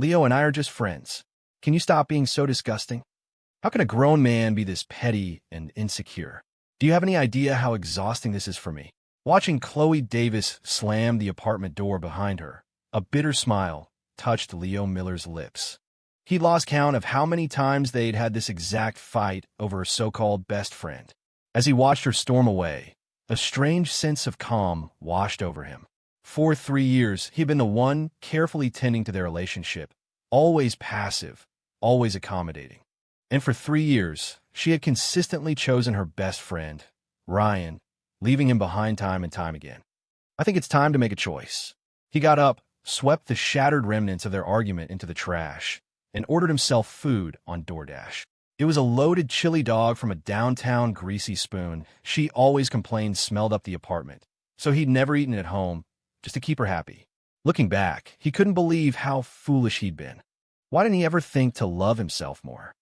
Leo and I are just friends. Can you stop being so disgusting? How can a grown man be this petty and insecure? Do you have any idea how exhausting this is for me? Watching Chloe Davis slam the apartment door behind her, a bitter smile touched Leo Miller's lips. He lost count of how many times they'd had this exact fight over a so-called best friend. As he watched her storm away, a strange sense of calm washed over him. For 3 years, he'd been the one carefully tending to their relationship, always passive, always accommodating. And for 3 years, she had consistently chosen her best friend, Ryan, leaving him behind time and time again. I think it's time to make a choice. He got up, swept the shattered remnants of their argument into the trash, and ordered himself food on DoorDash. It was a loaded chili dog from a downtown greasy spoon she always complained smelled up the apartment, so he'd never eaten at home, just to keep her happy. Looking back, he couldn't believe how foolish he'd been. Why didn't he ever think to love himself more?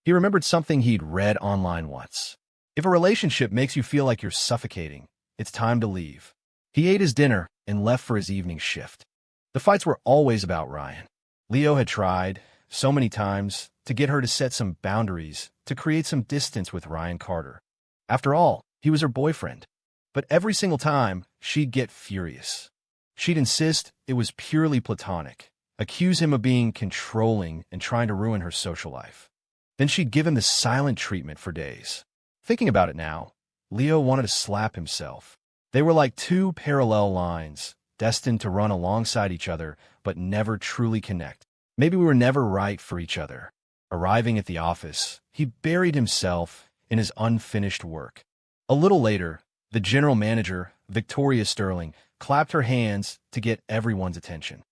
He remembered something he'd read online once. If a relationship makes you feel like you're suffocating, it's time to leave. He ate his dinner and left for his evening shift. The fights were always about Ryan. Leo had tried, so many times, to get her to set some boundaries, to create some distance with Ryan Carter. After all, he was her boyfriend. But every single time, she'd get furious. She'd insist it was purely platonic, accuse him of being controlling and trying to ruin her social life. Then she'd give him the silent treatment for days. Thinking about it now, Leo wanted to slap himself. They were like two parallel lines, destined to run alongside each other, but never truly connect. Maybe we were never right for each other. Arriving at the office, he buried himself in his unfinished work. A little later, the general manager, Victoria Sterling, clapped her hands to get everyone's attention.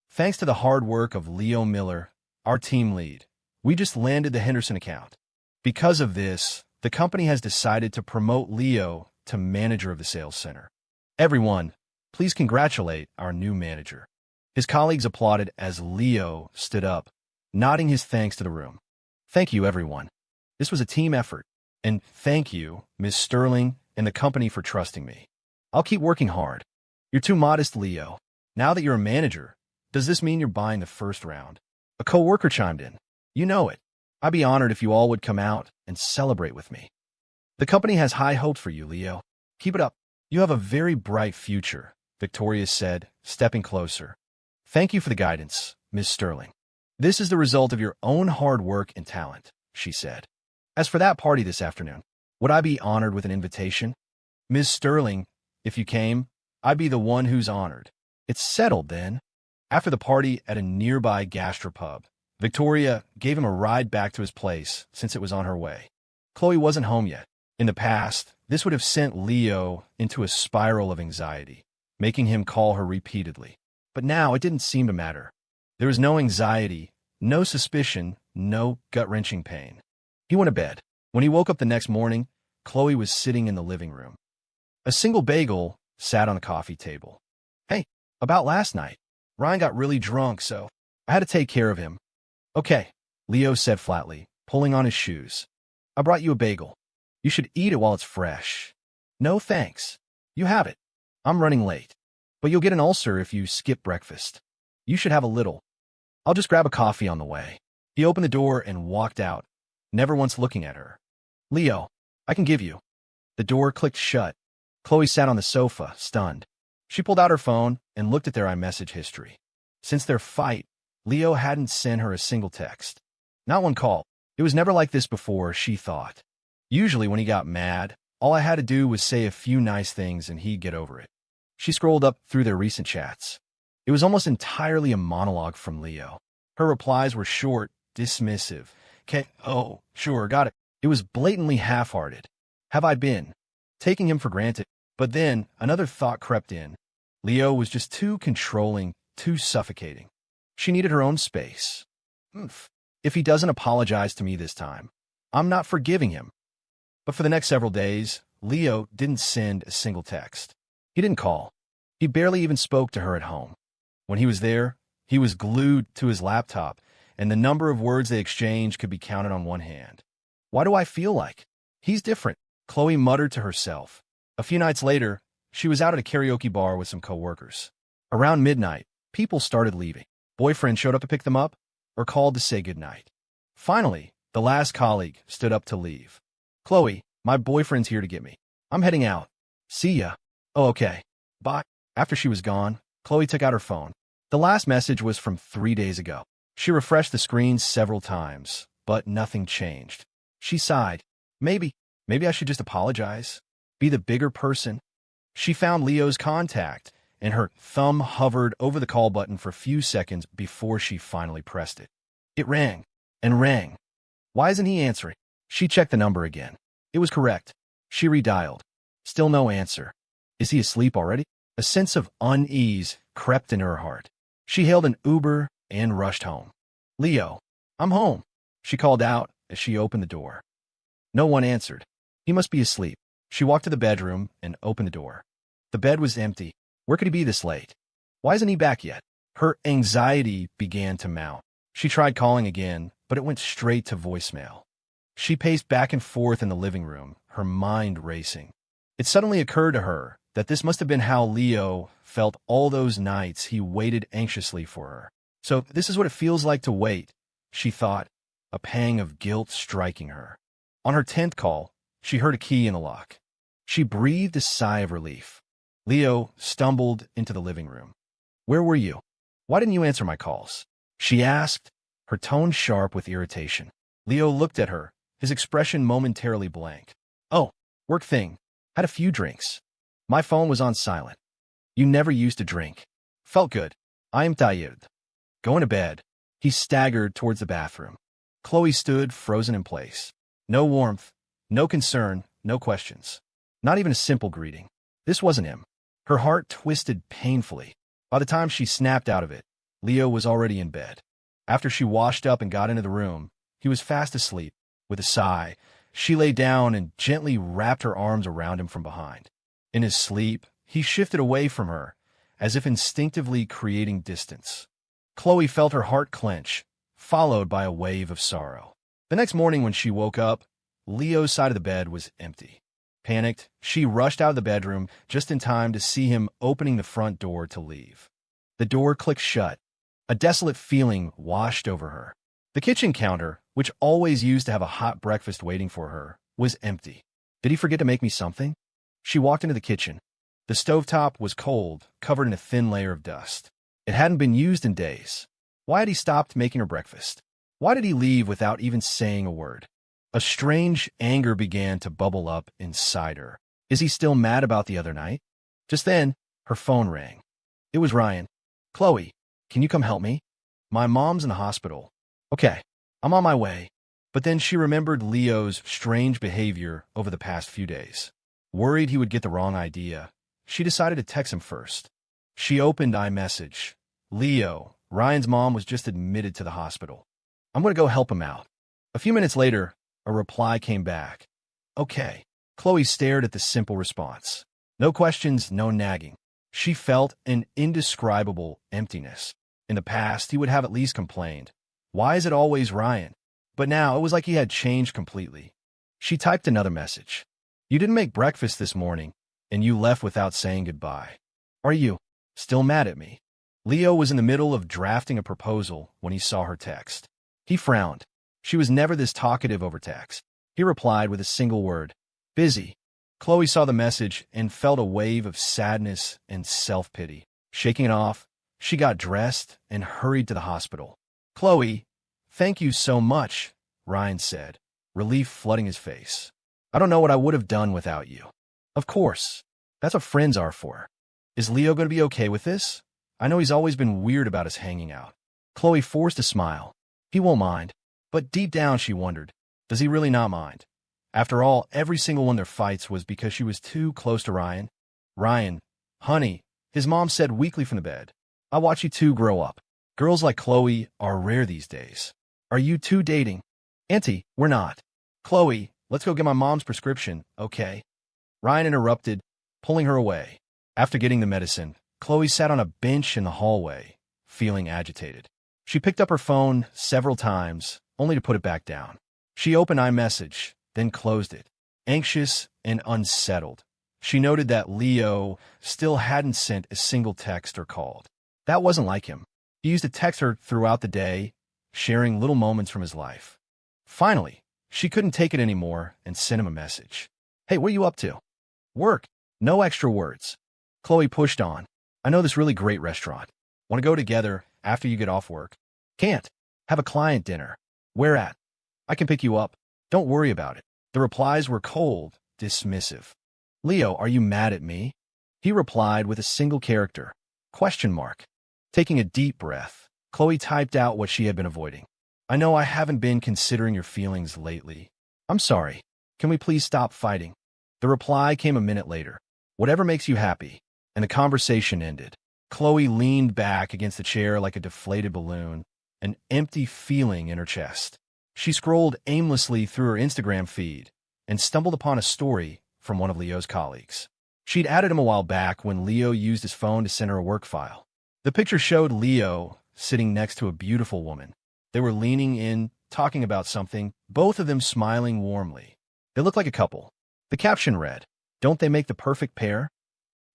Thanks to the hard work of Leo Miller, our team lead, we just landed the Henderson account. Because of this, the company has decided to promote Leo to manager of the sales center. Everyone, please congratulate our new manager. His colleagues applauded as Leo stood up, nodding his thanks to the room. Thank you, everyone. This was a team effort. And thank you, Ms. Sterling and the company for trusting me. I'll keep working hard. You're too modest, Leo. Now that you're a manager, does this mean you're buying the first round? A coworker chimed in. You know it. I'd be honored if you all would come out and celebrate with me. The company has high hopes for you, Leo. Keep it up. You have a very bright future, Victoria said, stepping closer. Thank you for the guidance, Ms. Sterling. This is the result of your own hard work and talent, she said. As for that party this afternoon, would I be honored with an invitation? Ms. Sterling, if you came, I'd be the one who's honored. It's settled then. After the party at a nearby gastropub, Victoria gave him a ride back to his place since it was on her way. Chloe wasn't home yet. In the past, this would have sent Leo into a spiral of anxiety, making him call her repeatedly. But now it didn't seem to matter. There was no anxiety, no suspicion, no gut-wrenching pain. He went to bed. When he woke up the next morning, Chloe was sitting in the living room. A single bagel sat on the coffee table. Hey, about last night. Ryan got really drunk, so I had to take care of him. Okay, Leo said flatly, pulling on his shoes. I brought you a bagel. You should eat it while it's fresh. No thanks. You have it. I'm running late. But you'll get an ulcer if you skip breakfast. You should have a little. I'll just grab a coffee on the way. He opened the door and walked out, never once looking at her. Leo, I can give you. The door clicked shut. Chloe sat on the sofa, stunned. She pulled out her phone and looked at their iMessage history. Since their fight, Leo hadn't sent her a single text. Not one call. It was never like this before, she thought. Usually when he got mad, all I had to do was say a few nice things and he'd get over it. She scrolled up through their recent chats. It was almost entirely a monologue from Leo. Her replies were short, dismissive. Okay, oh, sure, got it. It was blatantly half-hearted. Have I been taking him for granted? But then another thought crept in. Leo was just too controlling, too suffocating. She needed her own space. If he doesn't apologize to me this time, I'm not forgiving him. But for the next several days, Leo didn't send a single text. He didn't call. He barely even spoke to her at home. When he was there, he was glued to his laptop, and the number of words they exchanged could be counted on one hand. Why do I feel like he's different? Chloe muttered to herself. A few nights later, she was out at a karaoke bar with some coworkers. Around midnight, people started leaving. Boyfriend showed up to pick them up or called to say goodnight. Finally, the last colleague stood up to leave. Chloe, my boyfriend's here to get me. I'm heading out. See ya. Oh, okay. Bye. After she was gone, Chloe took out her phone. The last message was from 3 days ago. She refreshed the screen several times, but nothing changed. She sighed. Maybe I should just apologize. Be the bigger person. She found Leo's contact, and her thumb hovered over the call button for a few seconds before she finally pressed it. It rang and rang. Why isn't he answering? She checked the number again. It was correct. She redialed. Still no answer. Is he asleep already? A sense of unease crept into her heart. She hailed an Uber and rushed home. Leo, I'm home, she called out as she opened the door. No one answered. He must be asleep. She walked to the bedroom and opened the door. The bed was empty. Where could he be this late? Why isn't he back yet? Her anxiety began to mount. She tried calling again, but it went straight to voicemail. She paced back and forth in the living room, her mind racing. It suddenly occurred to her that this must have been how Leo felt all those nights he waited anxiously for her. So this is what it feels like to wait, she thought, a pang of guilt striking her. On her 10th call, she heard a key in the lock. She breathed a sigh of relief. Leo stumbled into the living room. Where were you? Why didn't you answer my calls? She asked, her tone sharp with irritation. Leo looked at her, his expression momentarily blank. Oh, work thing. Had a few drinks. My phone was on silent. You never used to drink. Felt good. I am tired. Going to bed. He staggered towards the bathroom. Chloe stood frozen in place. No warmth, no concern, no questions. Not even a simple greeting. This wasn't him. Her heart twisted painfully. By the time she snapped out of it, Leo was already in bed. After she washed up and got into the room, he was fast asleep. With a sigh, she lay down and gently wrapped her arms around him from behind. In his sleep, he shifted away from her, as if instinctively creating distance. Chloe felt her heart clench, followed by a wave of sorrow. The next morning when she woke up, Leo's side of the bed was empty. Panicked, she rushed out of the bedroom just in time to see him opening the front door to leave. The door clicked shut. A desolate feeling washed over her. The kitchen counter, which always used to have a hot breakfast waiting for her, was empty. Did he forget to make me something? She walked into the kitchen. The stovetop was cold, covered in a thin layer of dust. It hadn't been used in days. Why had he stopped making her breakfast? Why did he leave without even saying a word? A strange anger began to bubble up inside her. Is he still mad about the other night? Just then, her phone rang. It was Ryan. Chloe, can you come help me? My mom's in the hospital. Okay, I'm on my way. But then she remembered Leo's strange behavior over the past few days. Worried he would get the wrong idea, she decided to text him first. She opened iMessage. Leo, Ryan's mom was just admitted to the hospital. I'm going to go help him out. A few minutes later, a reply came back. Okay. Chloe stared at the simple response. No questions, no nagging. She felt an indescribable emptiness. In the past, he would have at least complained. Why is it always Ryan? But now it was like he had changed completely. She typed another message. You didn't make breakfast this morning, and you left without saying goodbye. Are you still mad at me? Leo was in the middle of drafting a proposal when he saw her text. He frowned. She was never this talkative over text. He replied with a single word. Busy. Chloe saw the message and felt a wave of sadness and self-pity. Shaking it off, she got dressed and hurried to the hospital. Chloe, thank you so much, Ryan said, relief flooding his face. I don't know what I would have done without you. Of course. That's what friends are for. Is Leo going to be okay with this? I know he's always been weird about us hanging out. Chloe forced a smile. He won't mind. But deep down she wondered, does he really not mind? After all, every single one of their fights was because she was too close to Ryan. Ryan, honey, his mom said weakly from the bed. I watch you two grow up. Girls like Chloe are rare these days. Are you two dating? Auntie, we're not. Chloe, let's go get my mom's prescription, okay? Ryan interrupted, pulling her away. After getting the medicine, Chloe sat on a bench in the hallway, feeling agitated. She picked up her phone several times, only to put it back down. She opened iMessage, then closed it. Anxious and unsettled, she noted that Leo still hadn't sent a single text or called. That wasn't like him. He used to text her throughout the day, sharing little moments from his life. Finally, she couldn't take it anymore and sent him a message. Hey, what are you up to? Work. No extra words. Chloe pushed on. I know this really great restaurant. Want to go together after you get off work? Can't. Have a client dinner. Where at? I can pick you up. Don't worry about it. The replies were cold, dismissive. Leo, are you mad at me? He replied with a single character. Question mark. Taking a deep breath, Chloe typed out what she had been avoiding. I know I haven't been considering your feelings lately. I'm sorry. Can we please stop fighting? The reply came a minute later. Whatever makes you happy. And the conversation ended. Chloe leaned back against the chair like a deflated balloon, an empty feeling in her chest. She scrolled aimlessly through her Instagram feed and stumbled upon a story from one of Leo's colleagues. She'd added him a while back when Leo used his phone to send her a work file. The picture showed Leo sitting next to a beautiful woman. They were leaning in, talking about something, both of them smiling warmly. They looked like a couple. The caption read, "Don't they make the perfect pair?"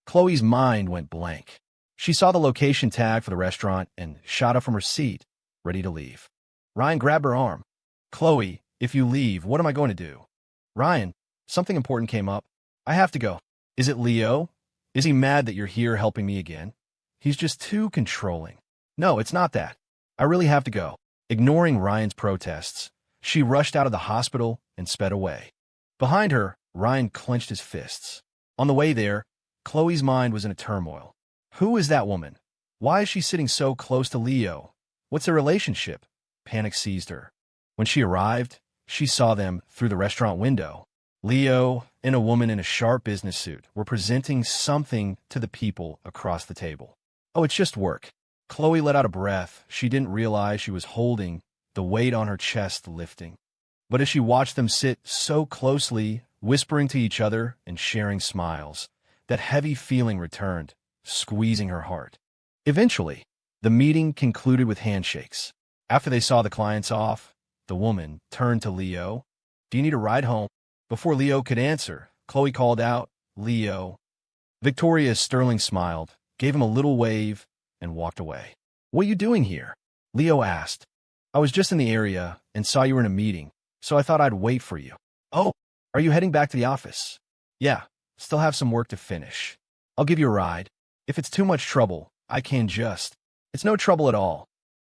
Chloe's mind went blank. She saw the location tag for the restaurant and shot up from her seat, ready to leave. Ryan grabbed her arm. Chloe, if you leave, what am I going to do? Ryan, something important came up. I have to go. Is it Leo? Is he mad that you're here helping me again? He's just too controlling. No, it's not that. I really have to go. Ignoring Ryan's protests, she rushed out of the hospital and sped away. Behind her, Ryan clenched his fists. On the way there, Chloe's mind was in a turmoil. Who is that woman? Why is she sitting so close to Leo? What's their relationship? Panic seized her. When she arrived, she saw them through the restaurant window. Leo and a woman in a sharp business suit were presenting something to the people across the table. Oh, it's just work. Chloe let out a breath. She didn't realize she was holding the weight on her chest lifting. But as she watched them sit so closely, whispering to each other and sharing smiles, that heavy feeling returned, squeezing her heart. Eventually, the meeting concluded with handshakes. After they saw the clients off, the woman turned to Leo. Do you need a ride home? Before Leo could answer, Chloe called out, Leo. Victoria Sterling smiled, gave him a little wave, and walked away. What are you doing here? Leo asked. I was just in the area and saw you were in a meeting, so I thought I'd wait for you. Oh, are you heading back to the office? Yeah, still have some work to finish. I'll give you a ride. If it's too much trouble, I can just. It's no trouble at all.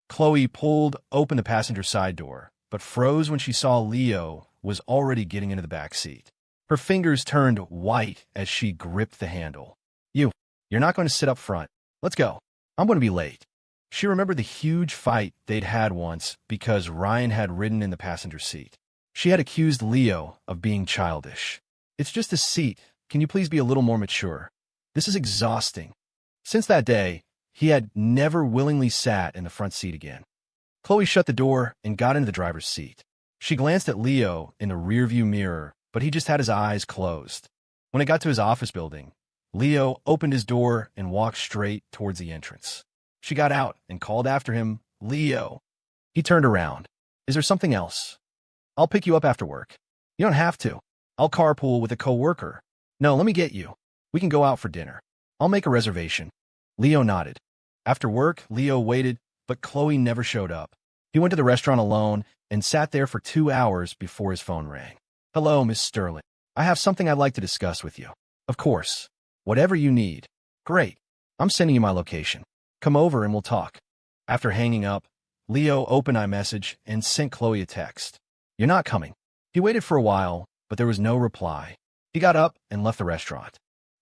Chloe pulled open the passenger side door, but froze when she saw Leo was already getting into the back seat. Her fingers turned white as she gripped the handle. You're not going to sit up front. Let's go. I'm going to be late. She remembered the huge fight they'd had once because Ryan had ridden in the passenger seat. She had accused Leo of being childish. It's just a seat. Can you please be a little more mature? This is exhausting. Since that day, he had never willingly sat in the front seat again. Chloe shut the door and got into the driver's seat. She glanced at Leo in the rearview mirror, but he just had his eyes closed. When it got to his office building, Leo opened his door and walked straight towards the entrance. She got out and called after him, Leo. He turned around. Is there something else? I'll pick you up after work. You don't have to. I'll carpool with a coworker. No, let me get you. We can go out for dinner. I'll make a reservation. Leo nodded. After work, Leo waited, but Chloe never showed up. He went to the restaurant alone and sat there for 2 hours before his phone rang. Hello, Miss Sterling. I have something I'd like to discuss with you. Of course. Whatever you need. Great. I'm sending you my location. Come over and we'll talk. After hanging up, Leo opened iMessage and sent Chloe a text. You're not coming. He waited for a while, but there was no reply. He got up and left the restaurant.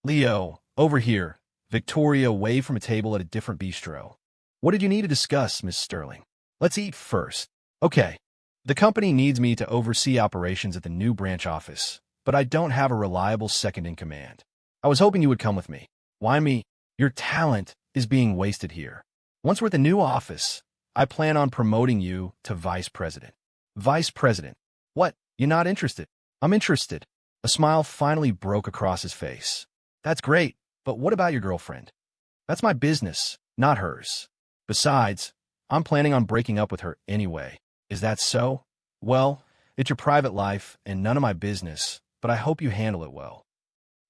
Leo, over here. Victoria waved from a table at a different bistro. What did you need to discuss, Miss Sterling? Let's eat first. Okay. The company needs me to oversee operations at the new branch office, but I don't have a reliable second in command. I was hoping you would come with me. Why me? Your talent is being wasted here. Once we're at the new office, I plan on promoting you to vice president. Vice president? What? You're not interested? I'm interested. A smile finally broke across his face. That's great, but what about your girlfriend? That's my business, not hers. Besides, I'm planning on breaking up with her anyway. Is that so? Well, it's your private life and none of my business, but I hope you handle it well.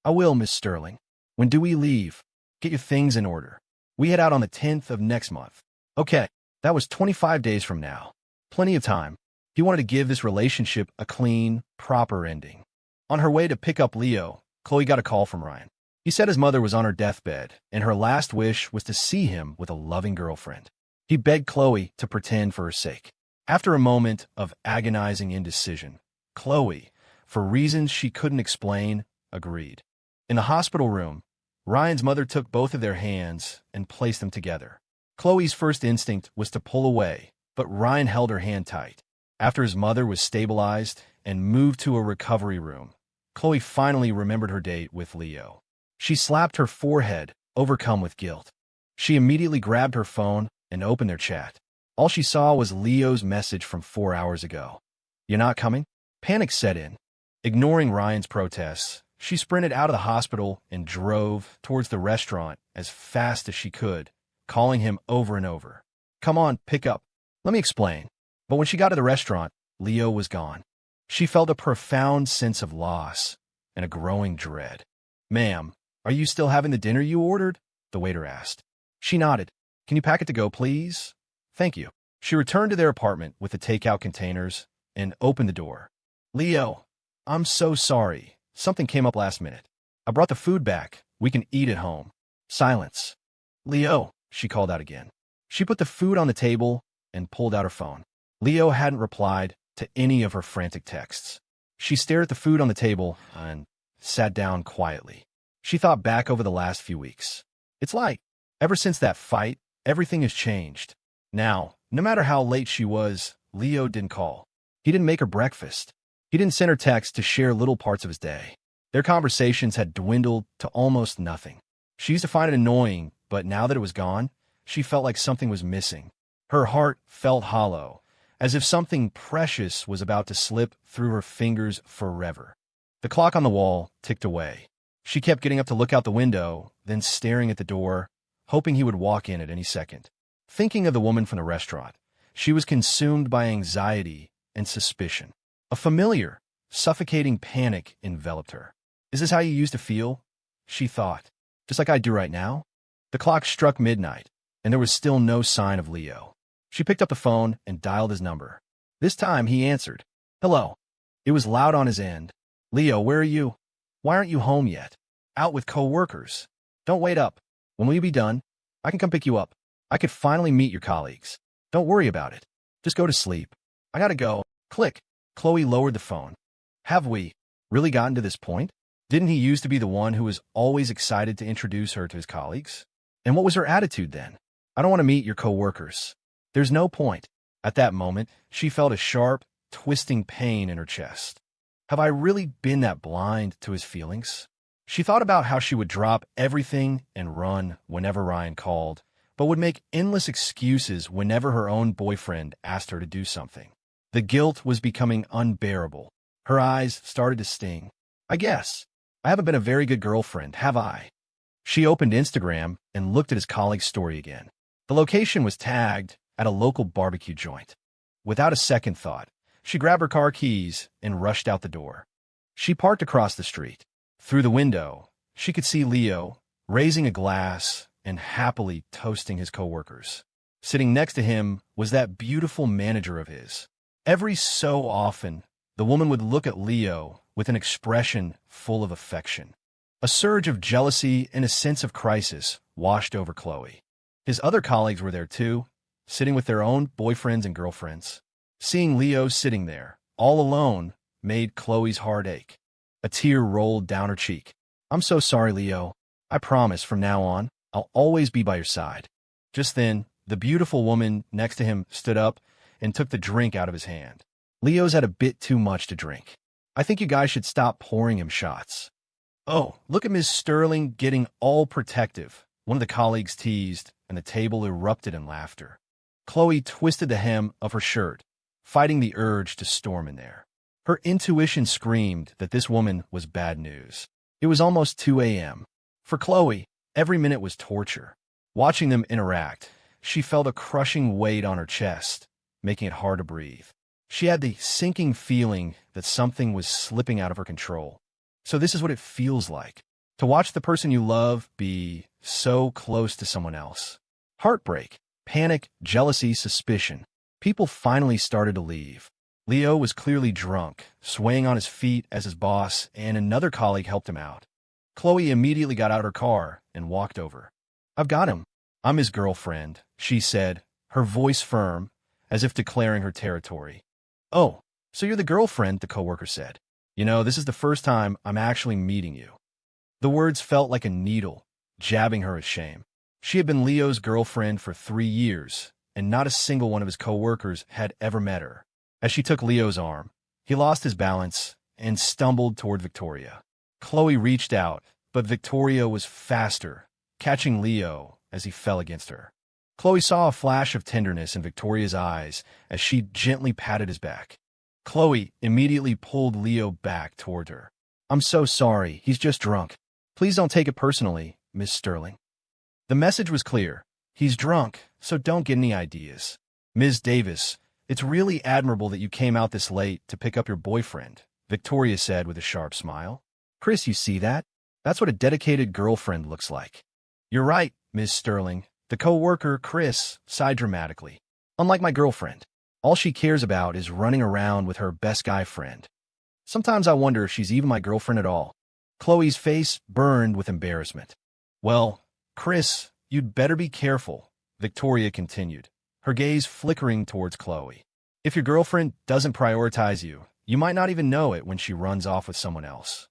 I will, Miss Sterling. When do we leave? Get your things in order. We head out on the 10th of next month. Okay, that was 25 days from now. Plenty of time. He wanted to give this relationship a clean, proper ending. On her way to pick up Leo, Chloe got a call from Ryan. He said his mother was on her deathbed, and her last wish was to see him with a loving girlfriend. He begged Chloe to pretend for her sake. After a moment of agonizing indecision, Chloe, for reasons she couldn't explain, agreed. In the hospital room, Ryan's mother took both of their hands and placed them together. Chloe's first instinct was to pull away, but Ryan held her hand tight. After his mother was stabilized and moved to a recovery room, Chloe finally remembered her date with Leo. She slapped her forehead, overcome with guilt. She immediately grabbed her phone and opened their chat. All she saw was Leo's message from 4 hours ago. "You're not coming?" Panic set in. Ignoring Ryan's protests, she sprinted out of the hospital and drove towards the restaurant as fast as she could, calling him over and over. "Come on, pick up. Let me explain." But when she got to the restaurant, Leo was gone. She felt a profound sense of loss and a growing dread. "Ma'am, are you still having the dinner you ordered?" the waiter asked. She nodded. "Can you pack it to go, please?" "Thank you." She returned to their apartment with the takeout containers and opened the door. "Leo, I'm so sorry. Something came up last minute. I brought the food back. We can eat at home." Silence. "Leo," she called out again. She put the food on the table and pulled out her phone. Leo hadn't replied to any of her frantic texts. She stared at the food on the table and sat down quietly. She thought back over the last few weeks. It's like, ever since that fight, everything has changed. Now, no matter how late she was, Leo didn't call. He didn't make her breakfast. He didn't send her texts to share little parts of his day. Their conversations had dwindled to almost nothing. She used to find it annoying, but now that it was gone, she felt like something was missing. Her heart felt hollow, as if something precious was about to slip through her fingers forever. The clock on the wall ticked away. She kept getting up to look out the window, then staring at the door, hoping he would walk in at any second. Thinking of the woman from the restaurant, she was consumed by anxiety and suspicion. A familiar, suffocating panic enveloped her. "Is this how you used to feel?" she thought. "Just like I do right now?" The clock struck midnight, and there was still no sign of Leo. She picked up the phone and dialed his number. This time he answered. "Hello." It was loud on his end. "Leo, where are you? Why aren't you home yet?" "Out with co-workers." "Don't wait up. When will you be done? I can come pick you up. I could finally meet your colleagues." "Don't worry about it. Just go to sleep." "I gotta go." Click. Chloe lowered the phone. Have we really gotten to this point? Didn't he used to be the one who was always excited to introduce her to his colleagues? And what was her attitude then? "I don't want to meet your co-workers." There's no point. At that moment, she felt a sharp, twisting pain in her chest. Have I really been that blind to his feelings? She thought about how she would drop everything and run whenever Ryan called, but would make endless excuses whenever her own boyfriend asked her to do something. The guilt was becoming unbearable. Her eyes started to sting. "I guess I haven't been a very good girlfriend, have I?" She opened Instagram and looked at his colleague's story again. The location was tagged at a local barbecue joint. Without a second thought, she grabbed her car keys and rushed out the door. She parked across the street. Through the window, she could see Leo raising a glass and happily toasting his coworkers. Sitting next to him was that beautiful manager of his. Every so often, the woman would look at Leo with an expression full of affection. A surge of jealousy and a sense of crisis washed over Chloe. His other colleagues were there too, sitting with their own boyfriends and girlfriends. Seeing Leo sitting there, all alone, made Chloe's heart ache. A tear rolled down her cheek. "I'm so sorry, Leo. I promise from now on, I'll always be by your side." Just then, the beautiful woman next to him stood up and took the drink out of his hand. "Leo's had a bit too much to drink. I think you guys should stop pouring him shots." "Oh, look at Miss Sterling getting all protective," one of the colleagues teased, and the table erupted in laughter. Chloe twisted the hem of her shirt, fighting the urge to storm in there. Her intuition screamed that this woman was bad news. It was almost 2 a.m. For Chloe, every minute was torture. Watching them interact, she felt a crushing weight on her chest, making it hard to breathe. She had the sinking feeling that something was slipping out of her control. So this is what it feels like, to watch the person you love be so close to someone else. Heartbreak, Panic, jealousy, suspicion. People finally started to leave. Leo was clearly drunk, swaying on his feet as his boss and another colleague helped him out. Chloe immediately got out her car and walked over. "I've got him. I'm his girlfriend," she said, her voice firm, as if declaring her territory. "Oh, so you're the girlfriend," the coworker said. "You know, this is the first time I'm actually meeting you." The words felt like a needle, jabbing her with shame. She had been Leo's girlfriend for 3 years, and not a single one of his coworkers had ever met her. As she took Leo's arm, he lost his balance and stumbled toward Victoria. Chloe reached out, but Victoria was faster, catching Leo as he fell against her. Chloe saw a flash of tenderness in Victoria's eyes as she gently patted his back. Chloe immediately pulled Leo back toward her. "I'm so sorry, he's just drunk. Please don't take it personally, Miss Sterling." The message was clear. He's drunk, so don't get any ideas. "Ms. Davis, it's really admirable that you came out this late to pick up your boyfriend," Victoria said with a sharp smile. "Chris, you see that? That's what a dedicated girlfriend looks like." "You're right, Ms. Sterling," the co-worker, Chris, sighed dramatically. "Unlike my girlfriend, all she cares about is running around with her best guy friend. Sometimes I wonder if she's even my girlfriend at all." Chloe's face burned with embarrassment. "Well, Chris, you'd better be careful," Victoria continued, her gaze flickering towards Chloe. "If your girlfriend doesn't prioritize you, you might not even know it when she runs off with someone else.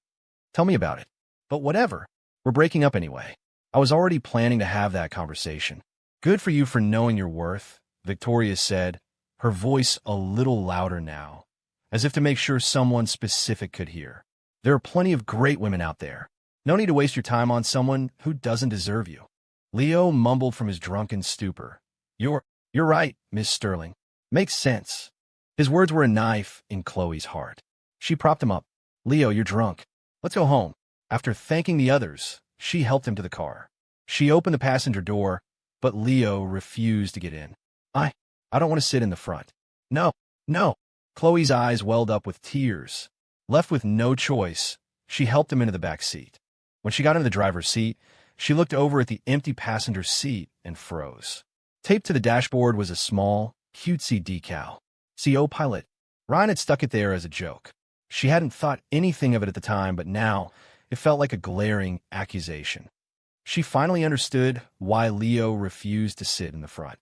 Tell me about it. But whatever, we're breaking up anyway. I was already planning to have that conversation." "Good for you for knowing your worth," Victoria said, her voice a little louder now, as if to make sure someone specific could hear. "There are plenty of great women out there. No need to waste your time on someone who doesn't deserve you." Leo mumbled from his drunken stupor. You're right, Miss Sterling. Makes sense." His words were a knife in Chloe's heart. She propped him up. "Leo, you're drunk. Let's go home." After thanking the others, she helped him to the car. She opened the passenger door, but Leo refused to get in. I don't want to sit in the front." No. Chloe's eyes welled up with tears. Left with no choice, she helped him into the back seat. When she got into the driver's seat, she looked over at the empty passenger seat and froze. Taped to the dashboard was a small, cutesy decal. CO pilot. Ryan had stuck it there as a joke. She hadn't thought anything of it at the time, but now it felt like a glaring accusation. She finally understood why Leo refused to sit in the front.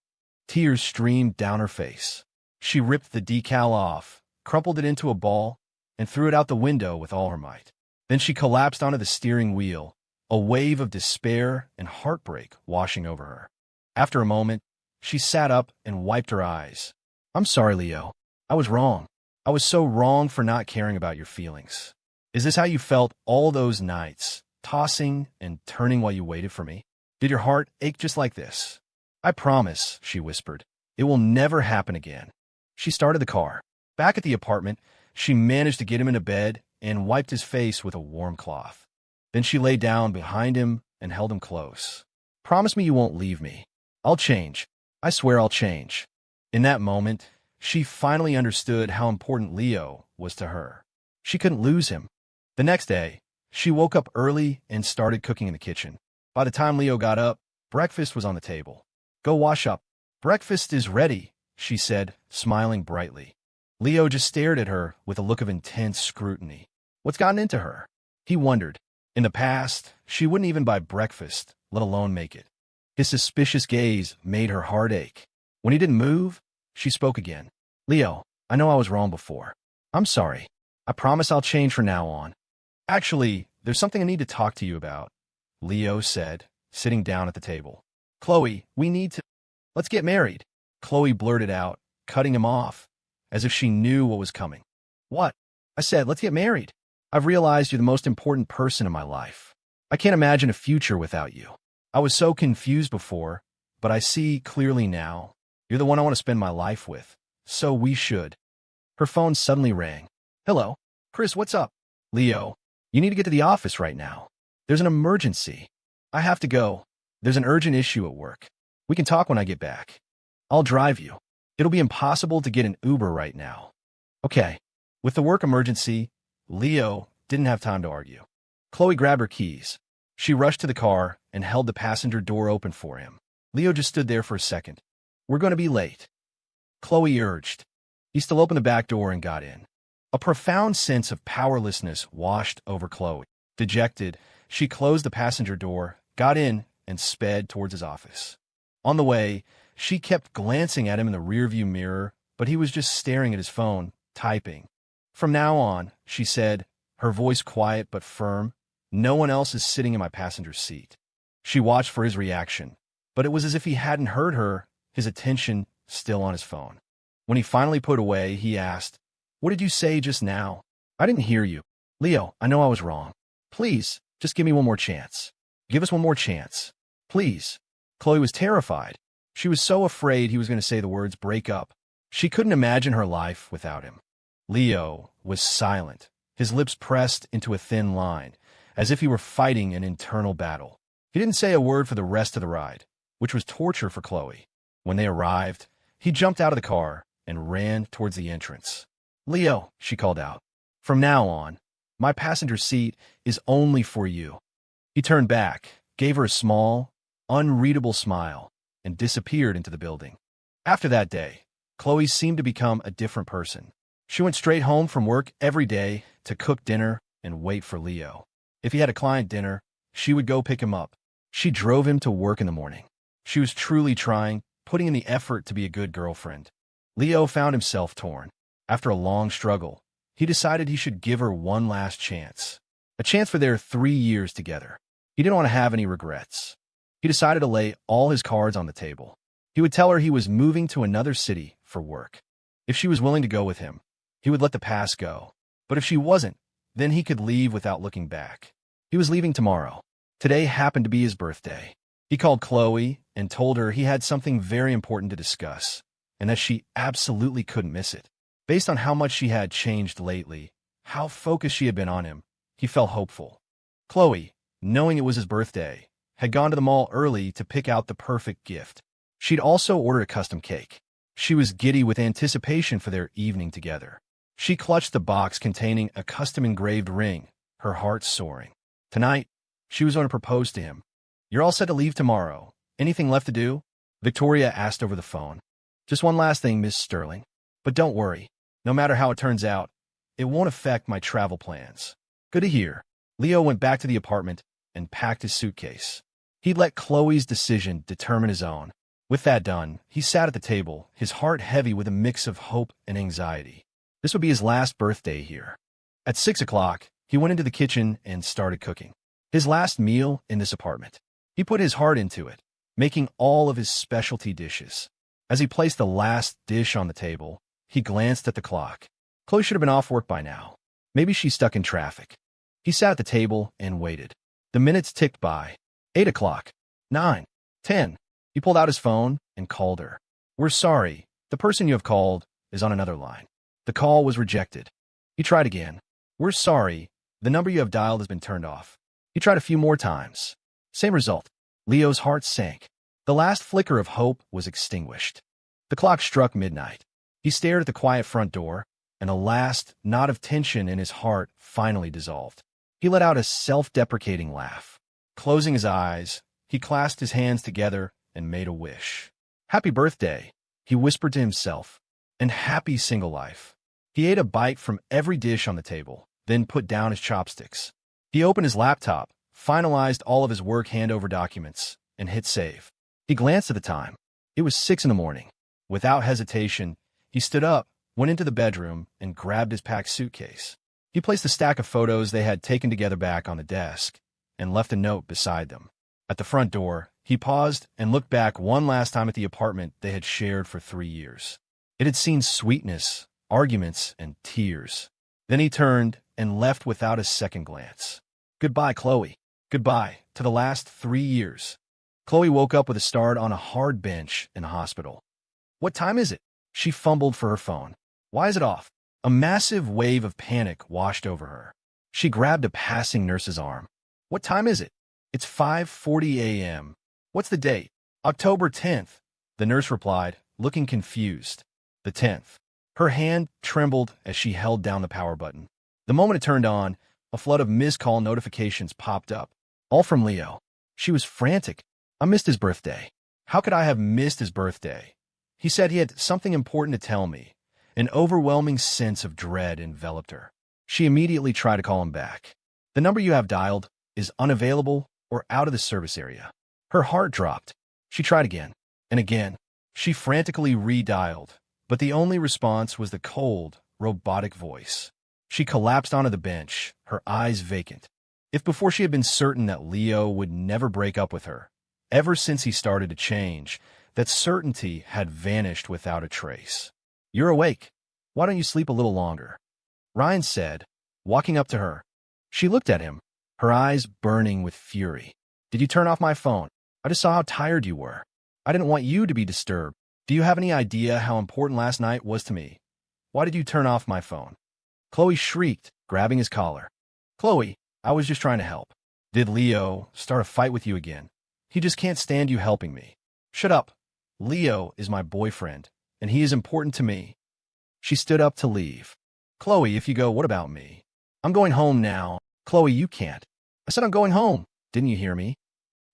Tears streamed down her face. She ripped the decal off, crumpled it into a ball, and threw it out the window with all her might. Then she collapsed onto the steering wheel, a wave of despair and heartbreak washing over her. After a moment, she sat up and wiped her eyes. "I'm sorry, Leo. I was wrong. I was so wrong for not caring about your feelings. Is this how you felt all those nights, tossing and turning while you waited for me? Did your heart ache just like this?" "I promise," she whispered, "it will never happen again." She started the car. Back at the apartment, she managed to get him into bed and wiped his face with a warm cloth. Then she lay down behind him and held him close. "Promise me you won't leave me. I'll change. I swear I'll change." In that moment, she finally understood how important Leo was to her. She couldn't lose him. The next day, she woke up early and started cooking in the kitchen. By the time Leo got up, breakfast was on the table. "Go wash up. Breakfast is ready," she said, smiling brightly. Leo just stared at her with a look of intense scrutiny. What's gotten into her? He wondered. In the past, she wouldn't even buy breakfast, let alone make it. His suspicious gaze made her heart ache. When he didn't move, she spoke again. "Leo, I know I was wrong before. I'm sorry. I promise I'll change from now on." "Actually, there's something I need to talk to you about," Leo said, sitting down at the table. "Chloe, let's get married." Chloe blurted out, cutting him off, as if she knew what was coming. "What?" "I said, let's get married. I've realized you're the most important person in my life. I can't imagine a future without you. I was so confused before, but I see clearly now. You're the one I want to spend my life with, so we should." Her phone suddenly rang. "Hello? Chris, what's up?" "Leo, you need to get to the office right now. There's an emergency." "I have to go. There's an urgent issue at work. We can talk when I get back. I'll drive you. It'll be impossible to get an Uber right now." "Okay." With the work emergency, Leo didn't have time to argue. Chloe grabbed her keys. She rushed to the car and held the passenger door open for him. Leo just stood there for a second, We're going to be late, Chloe urged. He still opened the back door and got in. A profound sense of powerlessness washed over Chloe. Dejected, she closed the passenger door, got in, and sped towards his office. On the way, she kept glancing at him in the rearview mirror, but he was just staring at his phone, typing. From now on, she said, her voice quiet but firm, no one else is sitting in my passenger seat. She watched for his reaction, but it was as if he hadn't heard her, his attention still on his phone. When he finally put away, he asked, "What did you say just now? I didn't hear you. Leo, I know I was wrong. Please, just give me one more chance. Give us one more chance. Please." Chloe was terrified. She was so afraid he was going to say the words break up. She couldn't imagine her life without him. Leo was silent, his lips pressed into a thin line, as if he were fighting an internal battle. He didn't say a word for the rest of the ride, which was torture for Chloe. When they arrived, he jumped out of the car and ran towards the entrance. "Leo," she called out, "from now on, my passenger seat is only for you." He turned back, gave her a small, unreadable smile, and disappeared into the building. After that day, Chloe seemed to become a different person. She went straight home from work every day to cook dinner and wait for Leo. If he had a client dinner, she would go pick him up. She drove him to work in the morning. She was truly trying, putting in the effort to be a good girlfriend. Leo found himself torn. After a long struggle, he decided he should give her one last chance. A chance for their 3 years together. He didn't want to have any regrets. He decided to lay all his cards on the table. He would tell her he was moving to another city for work. If she was willing to go with him, he would let the past go. But if she wasn't, then he could leave without looking back. He was leaving tomorrow. Today happened to be his birthday. He called Chloe and told her he had something very important to discuss, and that she absolutely couldn't miss it. Based on how much she had changed lately, how focused she had been on him, he felt hopeful. Chloe, knowing it was his birthday, had gone to the mall early to pick out the perfect gift. She'd also ordered a custom cake. She was giddy with anticipation for their evening together. She clutched the box containing a custom-engraved ring, her heart soaring. Tonight, she was going to propose to him. "You're all set to leave tomorrow. Anything left to do?" Victoria asked over the phone. "Just one last thing, Miss Sterling. But don't worry. No matter how it turns out, it won't affect my travel plans." "Good to hear." Leo went back to the apartment and packed his suitcase. He'd let Chloe's decision determine his own. With that done, he sat at the table, his heart heavy with a mix of hope and anxiety. This would be his last birthday here. At 6 o'clock, he went into the kitchen and started cooking. His last meal in this apartment. He put his heart into it, making all of his specialty dishes. As he placed the last dish on the table, he glanced at the clock. Chloe should have been off work by now. Maybe she's stuck in traffic. He sat at the table and waited. The minutes ticked by. 8 o'clock. 9. 10. He pulled out his phone and called her. "We're sorry. The person you have called is on another line." The call was rejected. He tried again. "We're sorry. The number you have dialed has been turned off." He tried a few more times. Same result. Leo's heart sank. The last flicker of hope was extinguished. The clock struck midnight. He stared at the quiet front door, and the last knot of tension in his heart finally dissolved. He let out a self-deprecating laugh. Closing his eyes, he clasped his hands together and made a wish. "Happy birthday," he whispered to himself, "and happy single life." He ate a bite from every dish on the table, then put down his chopsticks. He opened his laptop, finalized all of his work handover documents, and hit save. He glanced at the time. It was 6 in the morning. Without hesitation, he stood up, went into the bedroom, and grabbed his packed suitcase. He placed the stack of photos they had taken together back on the desk and left a note beside them. At the front door, he paused and looked back one last time at the apartment they had shared for 3 years. It had seen sweetness, arguments, and tears. Then he turned and left without a second glance. Goodbye, Chloe. Goodbye to the last 3 years. Chloe woke up with a start on a hard bench in the hospital. "What time is it?" She fumbled for her phone. "Why is it off?" A massive wave of panic washed over her. She grabbed a passing nurse's arm. "What time is it?" "It's 5:40 a.m. "What's the date?" "October 10th, the nurse replied, looking confused. "The 10th. Her hand trembled as she held down the power button. The moment it turned on, a flood of missed call notifications popped up, all from Leo. She was frantic. "I missed his birthday. How could I have missed his birthday?" He said he had something important to tell me. An overwhelming sense of dread enveloped her. She immediately tried to call him back. The number you have dialed is unavailable or out of the service area. Her heart dropped. She tried again and again. She frantically redialed, but the only response was the cold, robotic voice. She collapsed onto the bench, her eyes vacant. If before she had been certain that Leo would never break up with her, ever since he started to change, that certainty had vanished without a trace. "You're awake. Why don't you sleep a little longer?" Ryan said, walking up to her. She looked at him, her eyes burning with fury. "Did you turn off my phone? I just saw how tired you were. I didn't want you to be disturbed. Do you have any idea how important last night was to me? Why did you turn off my phone?" Chloe shrieked, grabbing his collar. "Chloe, I was just trying to help. Did Leo start a fight with you again? He just can't stand you helping me." "Shut up. Leo is my boyfriend, and he is important to me." She stood up to leave. "Chloe, if you go, what about me? I'm going home now." "Chloe, you can't." "I said I'm going home. Didn't you hear me?"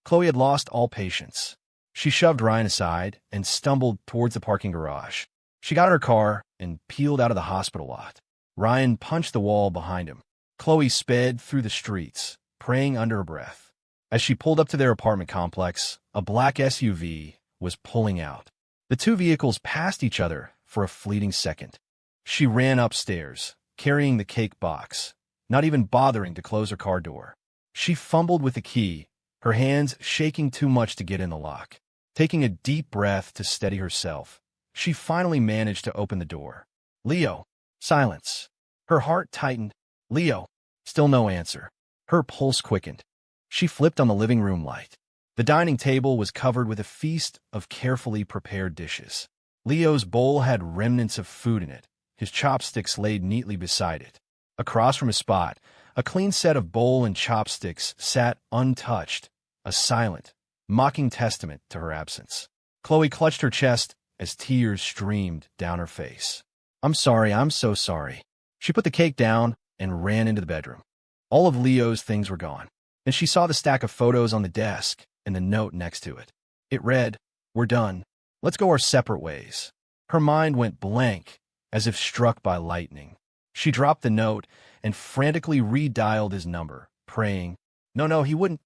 Chloe had lost all patience. She shoved Ryan aside and stumbled towards the parking garage. She got in her car and peeled out of the hospital lot. Ryan punched the wall behind him. Chloe sped through the streets, praying under her breath. As she pulled up to their apartment complex, a black SUV was pulling out. The two vehicles passed each other for a fleeting second. She ran upstairs, carrying the cake box, not even bothering to close her car door. She fumbled with the key, her hands shaking too much to get in the lock. Taking a deep breath to steady herself, she finally managed to open the door. "Leo." Silence. Her heart tightened. "Leo." Still no answer. Her pulse quickened. She flipped on the living room light. The dining table was covered with a feast of carefully prepared dishes. Leo's bowl had remnants of food in it, his chopsticks laid neatly beside it. Across from his spot, a clean set of bowl and chopsticks sat untouched, a silent, mocking testament to her absence. Chloe clutched her chest as tears streamed down her face. "I'm sorry, I'm so sorry." She put the cake down and ran into the bedroom. All of Leo's things were gone, and she saw the stack of photos on the desk and the note next to it. It read, "We're done. Let's go our separate ways." Her mind went blank, as if struck by lightning. She dropped the note and frantically redialed his number, praying, No, he wouldn't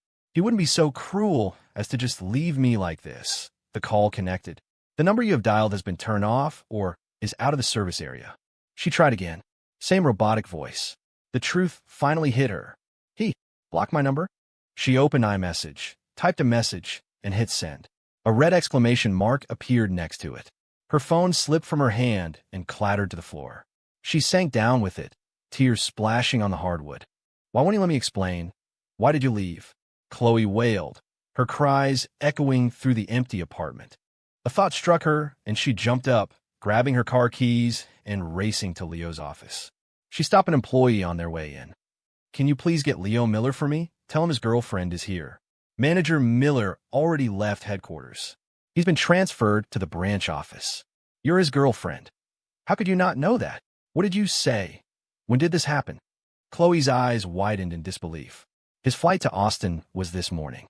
be so cruel as to just leave me like this." The call connected. "The number you have dialed has been turned off or is out of the service area." She tried again. Same robotic voice. The truth finally hit her. "He blocked my number?" She opened iMessage, typed a message, and hit send. A red exclamation mark appeared next to it. Her phone slipped from her hand and clattered to the floor. She sank down with it, tears splashing on the hardwood. "Why won't you let me explain? Why did you leave?" Chloe wailed, her cries echoing through the empty apartment. A thought struck her, and she jumped up, grabbing her car keys and racing to Leo's office. She stopped an employee on their way in. "Can you please get Leo Miller for me? Tell him his girlfriend is here." Manager Miller already left headquarters. "He's been transferred to the branch office." "You're his girlfriend. How could you not know that? What did you say? When did this happen?" Chloe's eyes widened in disbelief. "His flight to Austin was this morning."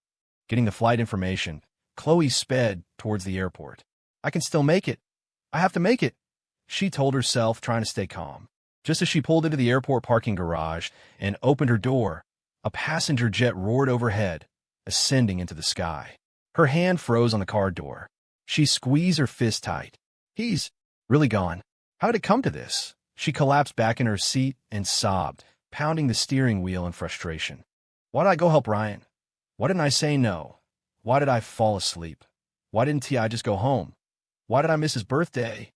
Getting the flight information, Chloe sped towards the airport. "I can still make it. I have to make it," she told herself, trying to stay calm. Just as she pulled into the airport parking garage and opened her door, a passenger jet roared overhead, ascending into the sky. Her hand froze on the car door. She squeezed her fist tight. "He's really gone. How did it come to this?" She collapsed back in her seat and sobbed, pounding the steering wheel in frustration. "Why did I go help Ryan? Why didn't I say no? Why did I fall asleep? Why didn't I just go home? Why did I miss his birthday?"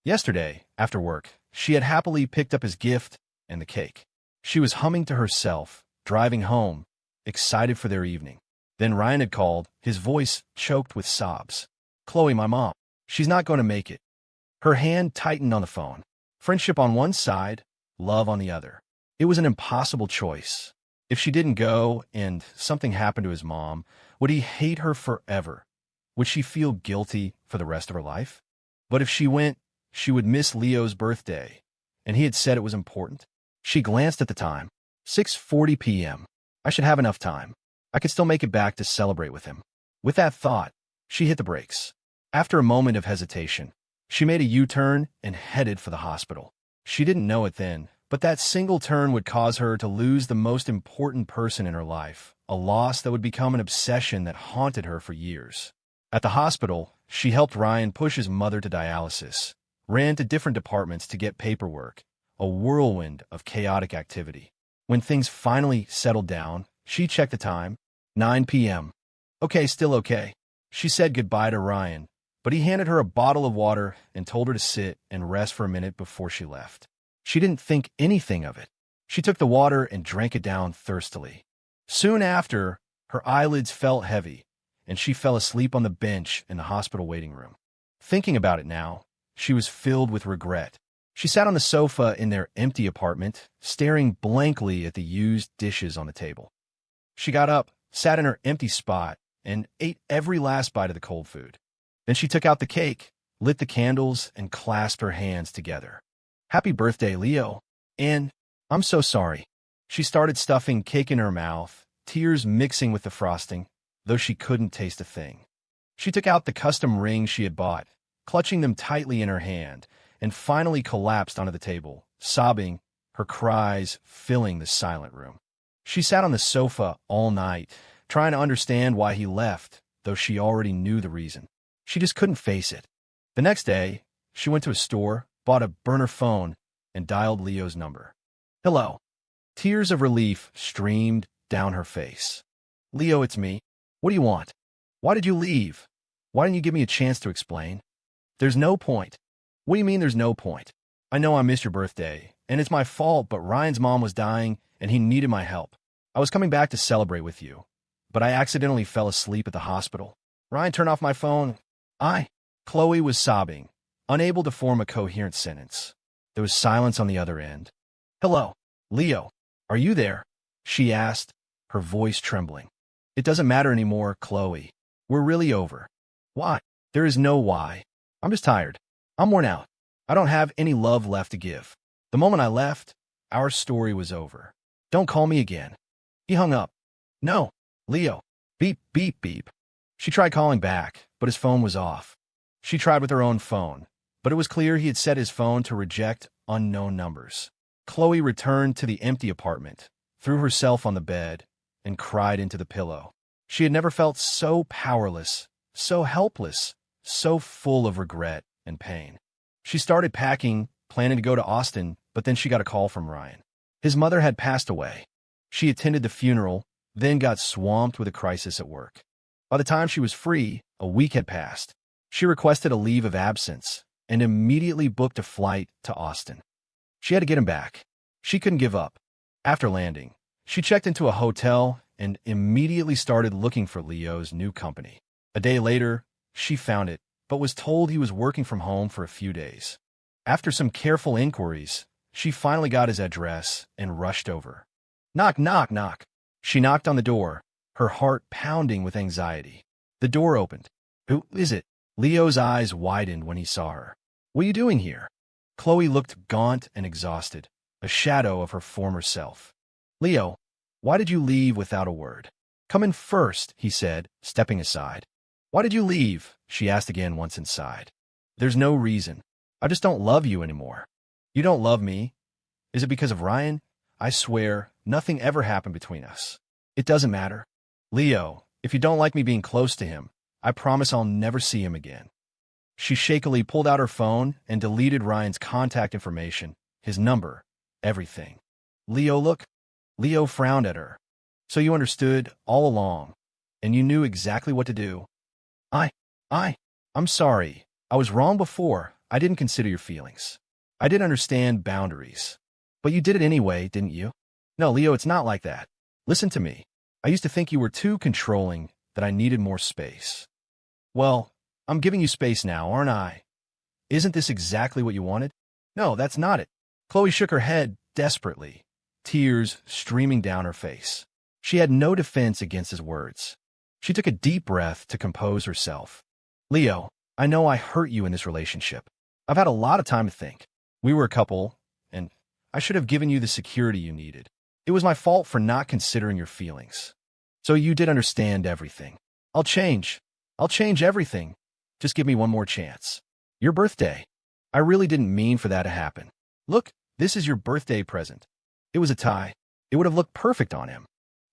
Yesterday, after work, she had happily picked up his gift and the cake. She was humming to herself, driving home, excited for their evening. Then Ryan had called, his voice choked with sobs. "Chloe, my mom. She's not going to make it." Her hand tightened on the phone. Friendship on one side, love on the other. It was an impossible choice. If she didn't go and something happened to his mom, would he hate her forever? Would she feel guilty for the rest of her life? But if she went, she would miss Leo's birthday, and he had said it was important. She glanced at the time. 6:40 p.m. I should have enough time. I could still make it back to celebrate with him. With that thought, she hit the brakes. After a moment of hesitation, She made a U-turn and headed for the hospital. She didn't know it then, but that single turn would cause her to lose the most important person in her life, a loss that would become an obsession that haunted her for years. At the hospital, she helped Ryan push his mother to dialysis, ran to different departments to get paperwork, a whirlwind of chaotic activity. When things finally settled down, she checked the time, 9 p.m. Okay, still okay. She said goodbye to Ryan, but he handed her a bottle of water and told her to sit and rest for a minute before she left. She didn't think anything of it. She took the water and drank it down thirstily. Soon after, her eyelids felt heavy, and she fell asleep on the bench in the hospital waiting room. Thinking about it now, she was filled with regret. She sat on the sofa in their empty apartment, staring blankly at the used dishes on the table. She got up, sat in her empty spot, and ate every last bite of the cold food. Then she took out the cake, lit the candles, and clasped her hands together. Happy birthday, Leo. And I'm so sorry. She started stuffing cake in her mouth, tears mixing with the frosting, though she couldn't taste a thing. She took out the custom rings she had bought, clutching them tightly in her hand, and finally collapsed onto the table, sobbing, her cries filling the silent room. She sat on the sofa all night, trying to understand why he left, though she already knew the reason. She just couldn't face it. The next day, she went to a store, bought a burner phone, and dialed Leo's number. Hello. Tears of relief streamed down her face. Leo, it's me. What do you want? Why did you leave? Why didn't you give me a chance to explain? There's no point. What do you mean there's no point? I know I missed your birthday, and it's my fault, but Ryan's mom was dying, and he needed my help. I was coming back to celebrate with you, but I accidentally fell asleep at the hospital. Ryan turned off my phone. Chloe was sobbing, unable to form a coherent sentence. There was silence on the other end. Hello, Leo. Are you there? She asked, her voice trembling. It doesn't matter anymore, Chloe. We're really over. Why? There is no why. I'm just tired. I'm worn out. I don't have any love left to give. The moment I left, our story was over. Don't call me again. He hung up. No, Leo. Beep, beep, beep. She tried calling back, but his phone was off. She tried with her own phone, but it was clear he had set his phone to reject unknown numbers. Chloe returned to the empty apartment, threw herself on the bed, and cried into the pillow. She had never felt so powerless, so helpless, so full of regret and pain. She started packing, planning to go to Austin, but then she got a call from Ryan. His mother had passed away. She attended the funeral, then got swamped with a crisis at work. By the time she was free, a week had passed. She requested a leave of absence and immediately booked a flight to Austin. She had to get him back. She couldn't give up. After landing, she checked into a hotel and immediately started looking for Leo's new company. A day later, she found it, but was told he was working from home for a few days. After some careful inquiries, she finally got his address and rushed over. Knock, knock, knock. She knocked on the door, her heart pounding with anxiety. The door opened. Who is it? Leo's eyes widened when he saw her. What are you doing here? Chloe looked gaunt and exhausted, a shadow of her former self. Leo, why did you leave without a word? Come in first, he said, stepping aside. Why did you leave? She asked again once inside. There's no reason. I just don't love you anymore. You don't love me. Is it because of Ryan? I swear, nothing ever happened between us. It doesn't matter. Leo, if you don't like me being close to him, I promise I'll never see him again. She shakily pulled out her phone and deleted Ryan's contact information, his number, everything. Leo frowned at her. So you understood all along, and you knew exactly what to do. I'm sorry. I was wrong before. I didn't consider your feelings. I didn't understand boundaries. But you did it anyway, didn't you? No, Leo, it's not like that. Listen to me. I used to think you were too controlling, that I needed more space. Well, I'm giving you space now, aren't I? Isn't this exactly what you wanted? No, that's not it. Chloe shook her head desperately, tears streaming down her face. She had no defense against his words. She took a deep breath to compose herself. Leo, I know I hurt you in this relationship. I've had a lot of time to think. We were a couple, and I should have given you the security you needed. It was my fault for not considering your feelings. So you did understand everything. I'll change. I'll change everything. Just give me one more chance. Your birthday. I really didn't mean for that to happen. Look, this is your birthday present. It was a tie. It would have looked perfect on him.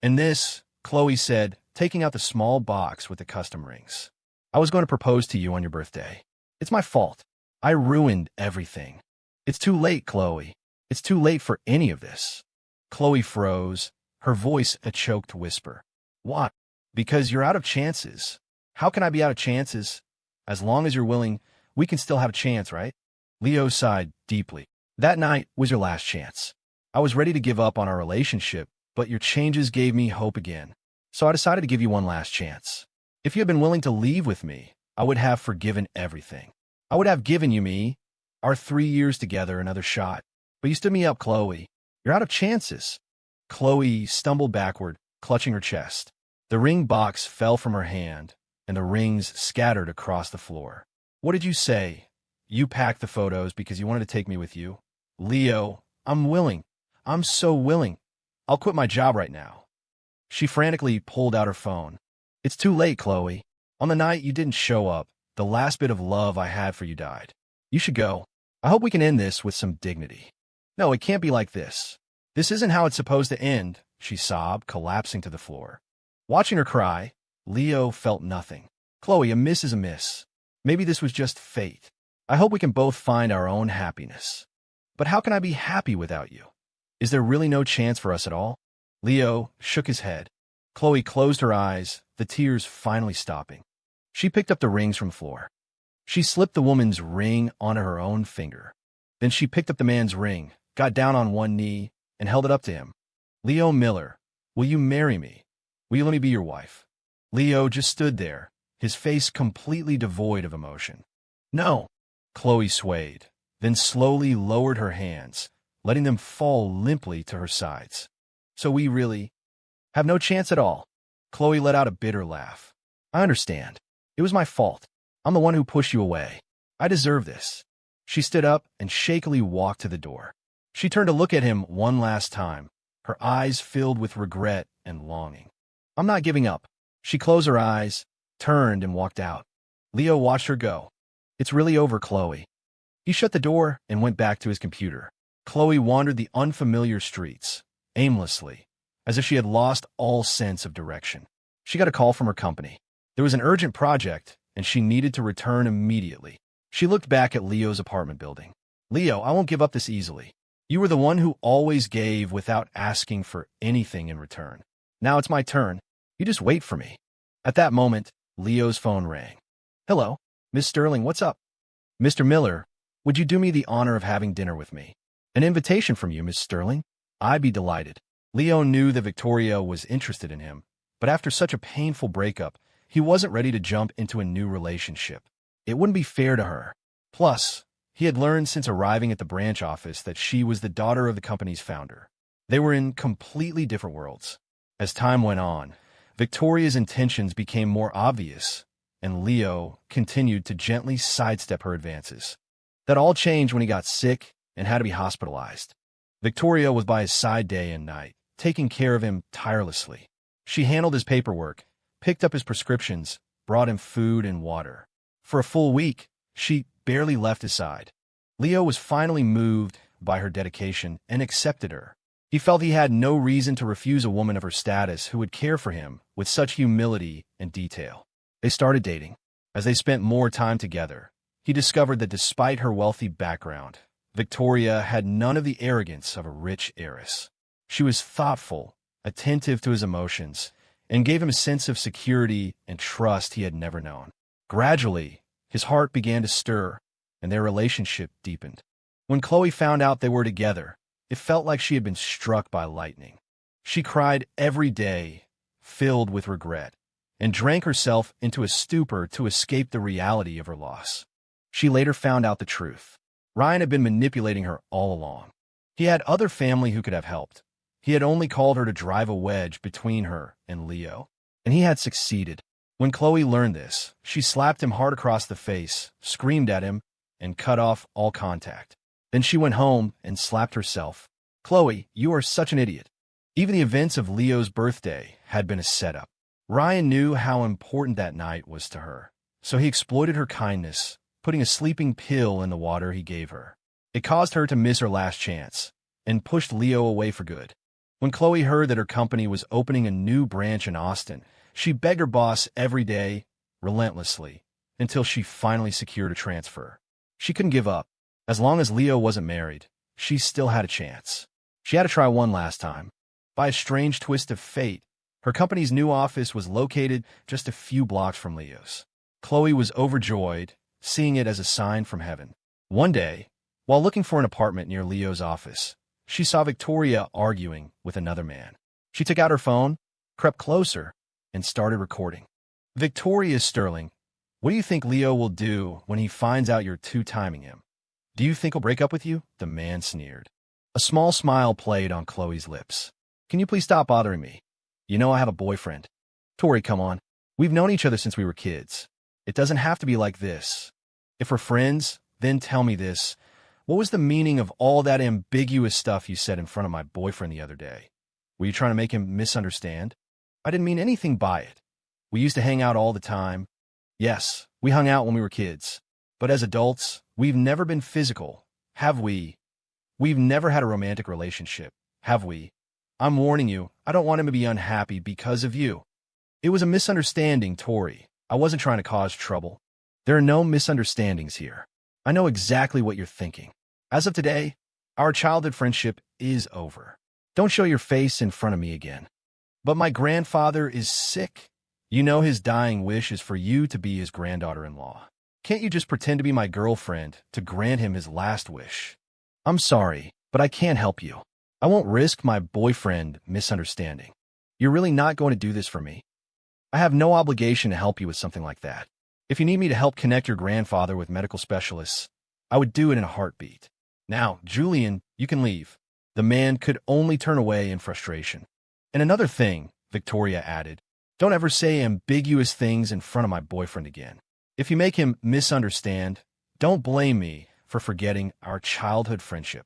And this, Chloe said, taking out the small box with the custom rings. I was going to propose to you on your birthday. It's my fault. I ruined everything. It's too late, Chloe. It's too late for any of this. Chloe froze, her voice a choked whisper. What? Because you're out of chances. How can I be out of chances? As long as you're willing, we can still have a chance, right? Leo sighed deeply. That night was your last chance. I was ready to give up on our relationship, but your changes gave me hope again. So I decided to give you one last chance. If you had been willing to leave with me, I would have forgiven everything. I would have given you our 3 years together, another shot. But you stood me up, Chloe. You're out of chances. Chloe stumbled backward, clutching her chest. The ring box fell from her hand, and the rings scattered across the floor. What did you say? You packed the photos because you wanted to take me with you? Leo, I'm willing. I'm so willing. I'll quit my job right now. She frantically pulled out her phone. It's too late, Chloe. On the night you didn't show up, the last bit of love I had for you died. You should go. I hope we can end this with some dignity. No, it can't be like this. This isn't how it's supposed to end, she sobbed, collapsing to the floor. Watching her cry, Leo felt nothing. Chloe, a miss is a miss. Maybe this was just fate. I hope we can both find our own happiness. But how can I be happy without you? Is there really no chance for us at all? Leo shook his head. Chloe closed her eyes, the tears finally stopping. She picked up the rings from the floor. She slipped the woman's ring onto her own finger. Then she picked up the man's ring, got down on one knee, and held it up to him. Leo Miller, will you marry me? Will you let me be your wife? Leo just stood there, his face completely devoid of emotion. No. Chloe swayed, then slowly lowered her hands, letting them fall limply to her sides. So we really have no chance at all. Chloe let out a bitter laugh. I understand. It was my fault. I'm the one who pushed you away. I deserve this. She stood up and shakily walked to the door. She turned to look at him one last time, her eyes filled with regret and longing. I'm not giving up. She closed her eyes, turned, and walked out. Leo watched her go. It's really over, Chloe. He shut the door and went back to his computer. Chloe wandered the unfamiliar streets, aimlessly, as if she had lost all sense of direction. She got a call from her company. There was an urgent project, and she needed to return immediately. She looked back at Leo's apartment building. Leo, I won't give up this easily. You were the one who always gave without asking for anything in return. Now it's my turn. You just wait for me. At that moment, Leo's phone rang. Hello, Miss Sterling, what's up? Mr. Miller, would you do me the honor of having dinner with me? An invitation from you, Miss Sterling? I'd be delighted. Leo knew that Victoria was interested in him, but after such a painful breakup, he wasn't ready to jump into a new relationship. It wouldn't be fair to her. Plus, he had learned since arriving at the branch office that she was the daughter of the company's founder. They were in completely different worlds. As time went on, Victoria's intentions became more obvious, and Leo continued to gently sidestep her advances. That all changed when he got sick and had to be hospitalized. Victoria was by his side day and night, taking care of him tirelessly. She handled his paperwork, picked up his prescriptions, brought him food and water. For a full week, she barely left his side. Leo was finally moved by her dedication and accepted her. He felt he had no reason to refuse a woman of her status who would care for him with such humility and detail. They started dating. As they spent more time together, he discovered that despite her wealthy background, Victoria had none of the arrogance of a rich heiress. She was thoughtful, attentive to his emotions, and gave him a sense of security and trust he had never known. Gradually, his heart began to stir, and their relationship deepened. When Chloe found out they were together, it felt like she had been struck by lightning. She cried every day, filled with regret, and drank herself into a stupor to escape the reality of her loss. She later found out the truth. Ryan had been manipulating her all along. He had other family who could have helped. He had only called her to drive a wedge between her and Leo, and he had succeeded. When Chloe learned this, she slapped him hard across the face, screamed at him, and cut off all contact. Then she went home and slapped herself. Chloe, you are such an idiot. Even the events of Leo's birthday had been a setup. Ryan knew how important that night was to her, so he exploited her kindness, putting a sleeping pill in the water he gave her. It caused her to miss her last chance and pushed Leo away for good. When Chloe heard that her company was opening a new branch in Austin, she begged her boss every day, relentlessly, until she finally secured a transfer. She couldn't give up. As long as Leo wasn't married, she still had a chance. She had to try one last time. By a strange twist of fate, her company's new office was located just a few blocks from Leo's. Chloe was overjoyed, seeing it as a sign from heaven. One day, while looking for an apartment near Leo's office, she saw Victoria arguing with another man. She took out her phone, crept closer, and started recording. "Victoria Sterling, what do you think Leo will do when he finds out you're two-timing him? Do you think he'll break up with you?" the man sneered. A small smile played on Chloe's lips. "Can you please stop bothering me? You know I have a boyfriend." "Tori, come on. We've known each other since we were kids. It doesn't have to be like this. If we're friends, then tell me this. What was the meaning of all that ambiguous stuff you said in front of my boyfriend the other day? Were you trying to make him misunderstand? I didn't mean anything by it. We used to hang out all the time. Yes, we hung out when we were kids. But as adults, we've never been physical, have we? We've never had a romantic relationship, have we? I'm warning you, I don't want him to be unhappy because of you." "It was a misunderstanding, Tori. I wasn't trying to cause trouble. There are no misunderstandings here. I know exactly what you're thinking. As of today, our childhood friendship is over. Don't show your face in front of me again." "But my grandfather is sick. You know his dying wish is for you to be his granddaughter-in-law. Can't you just pretend to be my girlfriend to grant him his last wish?" "I'm sorry, but I can't help you. I won't risk my boyfriend misunderstanding. You're really not going to do this for me? I have no obligation to help you with something like that. If you need me to help connect your grandfather with medical specialists, I would do it in a heartbeat. Now, Julian, you can leave." The man could only turn away in frustration. "And another thing," Victoria added, "don't ever say ambiguous things in front of my boyfriend again. If you make him misunderstand, don't blame me for forgetting our childhood friendship."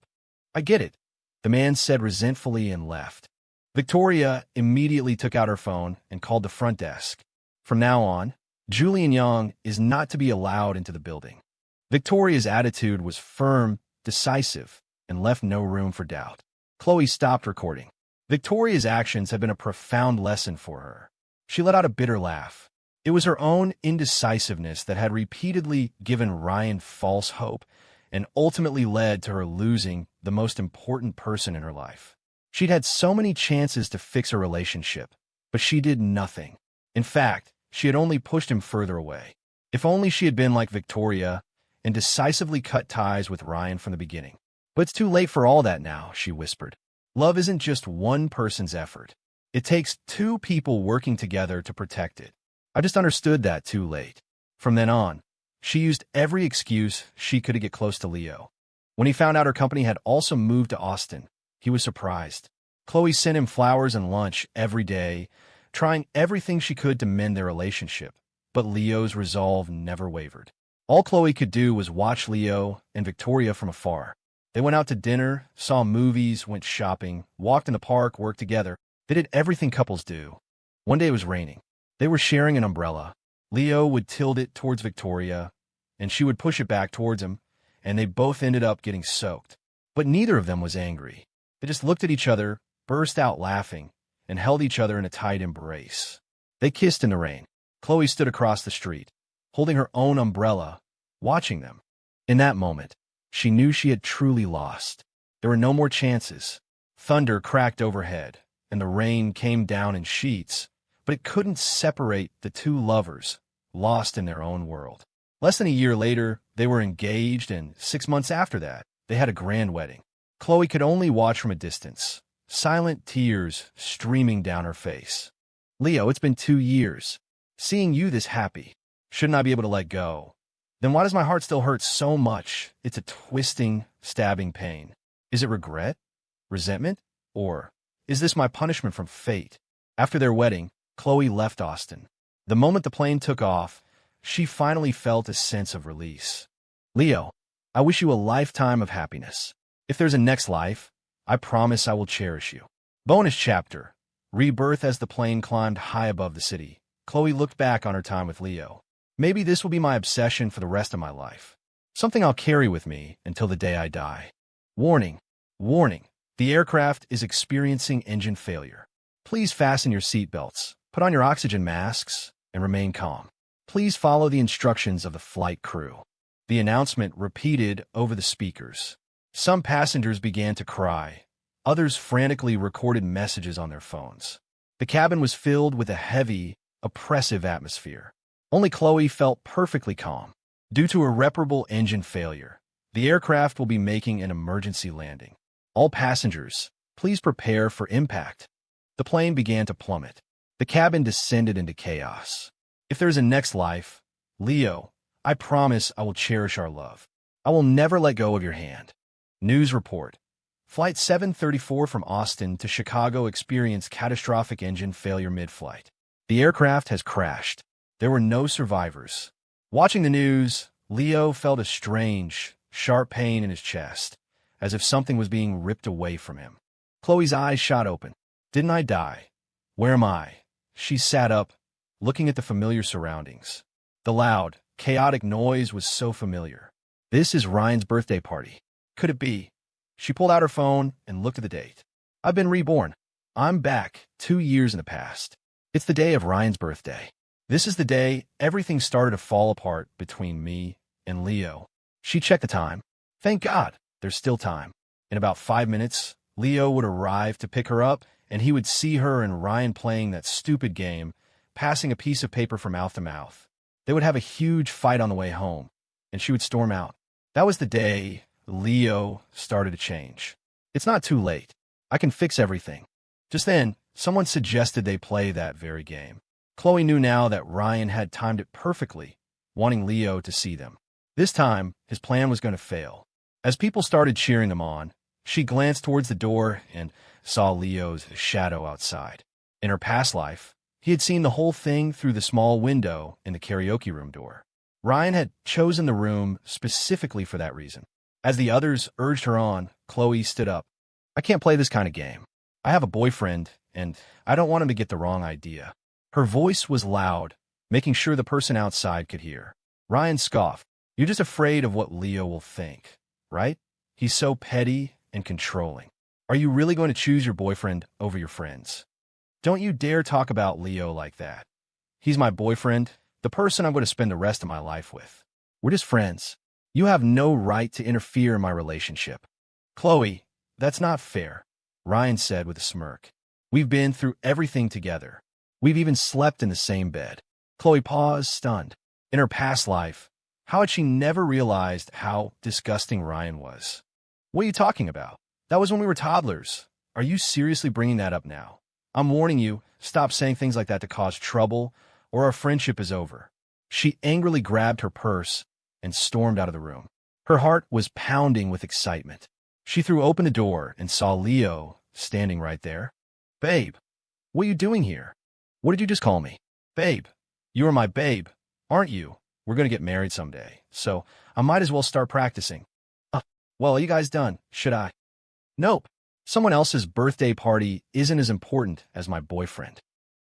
"I get it," the man said resentfully and left. Victoria immediately took out her phone and called the front desk. From now on, Julian Young is not to be allowed into the building. Victoria's attitude was firm, decisive, and left no room for doubt. Chloe stopped recording. Victoria's actions had been a profound lesson for her. She let out a bitter laugh. It was her own indecisiveness that had repeatedly given Ryan false hope and ultimately led to her losing the most important person in her life. She'd had so many chances to fix her relationship, but she did nothing. In fact, she had only pushed him further away. If only she had been like Victoria and decisively cut ties with Ryan from the beginning. "But it's too late for all that now," she whispered. "Love isn't just one person's effort. It takes two people working together to protect it. I just understood that too late." From then on, she used every excuse she could to get close to Leo. When he found out her company had also moved to Austin, he was surprised. Chloe sent him flowers and lunch every day, trying everything she could to mend their relationship, but Leo's resolve never wavered. All Chloe could do was watch Leo and Victoria from afar. They went out to dinner, saw movies, went shopping, walked in the park, worked together. They did everything couples do. One day it was raining. They were sharing an umbrella. Leo would tilt it towards Victoria, and she would push it back towards him, and they both ended up getting soaked. But neither of them was angry. They just looked at each other, burst out laughing, and held each other in a tight embrace. They kissed in the rain. Chloe stood across the street, holding her own umbrella, watching them. In that moment, she knew she had truly lost. There were no more chances. Thunder cracked overhead, and the rain came down in sheets, but it couldn't separate the two lovers, lost in their own world. Less than a year later, they were engaged, and 6 months after that, they had a grand wedding. Chloe could only watch from a distance, silent tears streaming down her face. "Leo, it's been 2 years. Seeing you this happy, shouldn't I be able to let go? Then why does my heart still hurt so much? It's a twisting, stabbing pain. Is it regret? Resentment? Or is this my punishment from fate?" After their wedding, Chloe left Austin. The moment the plane took off, she finally felt a sense of release. "Leo, I wish you a lifetime of happiness. If there's a next life, I promise I will cherish you." Bonus chapter: Rebirth. As the plane climbed high above the city, Chloe looked back on her time with Leo. Maybe this will be my obsession for the rest of my life. Something I'll carry with me until the day I die. Warning. Warning. The aircraft is experiencing engine failure. Please fasten your seatbelts, put on your oxygen masks, and remain calm. Please follow the instructions of the flight crew. The announcement repeated over the speakers. Some passengers began to cry. Others frantically recorded messages on their phones. The cabin was filled with a heavy, oppressive atmosphere. Only Chloe felt perfectly calm. Due to irreparable engine failure, the aircraft will be making an emergency landing. All passengers, please prepare for impact. The plane began to plummet. The cabin descended into chaos. If there is a next life, Leo, I promise I will cherish our love. I will never let go of your hand. News report. Flight 734 from Austin to Chicago experienced catastrophic engine failure mid-flight. The aircraft has crashed. There were no survivors. Watching the news, Leo felt a strange, sharp pain in his chest, as if something was being ripped away from him. Chloe's eyes shot open. Didn't I die? Where am I? She sat up, looking at the familiar surroundings. The loud, chaotic noise was so familiar. This is Ryan's birthday party. Could it be? She pulled out her phone and looked at the date. I've been reborn. I'm back 2 years in the past. It's the day of Ryan's birthday. This is the day everything started to fall apart between me and Leo. She checked the time. Thank God, there's still time. In about 5 minutes, Leo would arrive to pick her up, and he would see her and Ryan playing that stupid game, passing a piece of paper from mouth to mouth. They would have a huge fight on the way home, and she would storm out. That was the day Leo started to change. It's not too late. I can fix everything. Just then, someone suggested they play that very game. Chloe knew now that Ryan had timed it perfectly, wanting Leo to see them. This time, his plan was going to fail. As people started cheering them on, she glanced towards the door and saw Leo's shadow outside. In her past life, he had seen the whole thing through the small window in the karaoke room door. Ryan had chosen the room specifically for that reason. As the others urged her on, Chloe stood up. I can't play this kind of game. I have a boyfriend, and I don't want him to get the wrong idea. Her voice was loud, making sure the person outside could hear. Ryan scoffed. You're just afraid of what Leo will think, right? He's so petty and controlling. Are you really going to choose your boyfriend over your friends? Don't you dare talk about Leo like that. He's my boyfriend, the person I'm going to spend the rest of my life with. We're just friends. You have no right to interfere in my relationship. Chloe, that's not fair, Ryan said with a smirk. We've been through everything together. We've even slept in the same bed. Chloe paused, stunned. In her past life, how had she never realized how disgusting Ryan was? What are you talking about? That was when we were toddlers. Are you seriously bringing that up now? I'm warning you, stop saying things like that to cause trouble, or our friendship is over. She angrily grabbed her purse and stormed out of the room. Her heart was pounding with excitement. She threw open the door and saw Leo standing right there. Babe, what are you doing here? What did you just call me? Babe. You are my babe, aren't you? We're going to get married someday, so I might as well start practicing. Well, are you guys done? Should I? Nope. Someone else's birthday party isn't as important as my boyfriend.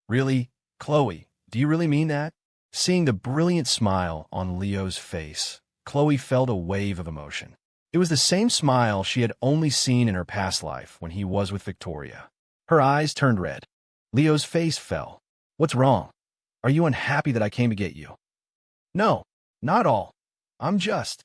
Really? Chloe, do you really mean that? Seeing the brilliant smile on Leo's face, Chloe felt a wave of emotion. It was the same smile she had only seen in her past life when he was with Victoria. Her eyes turned red. Leo's face fell. What's wrong? Are you unhappy that I came to get you? No, not all. I'm just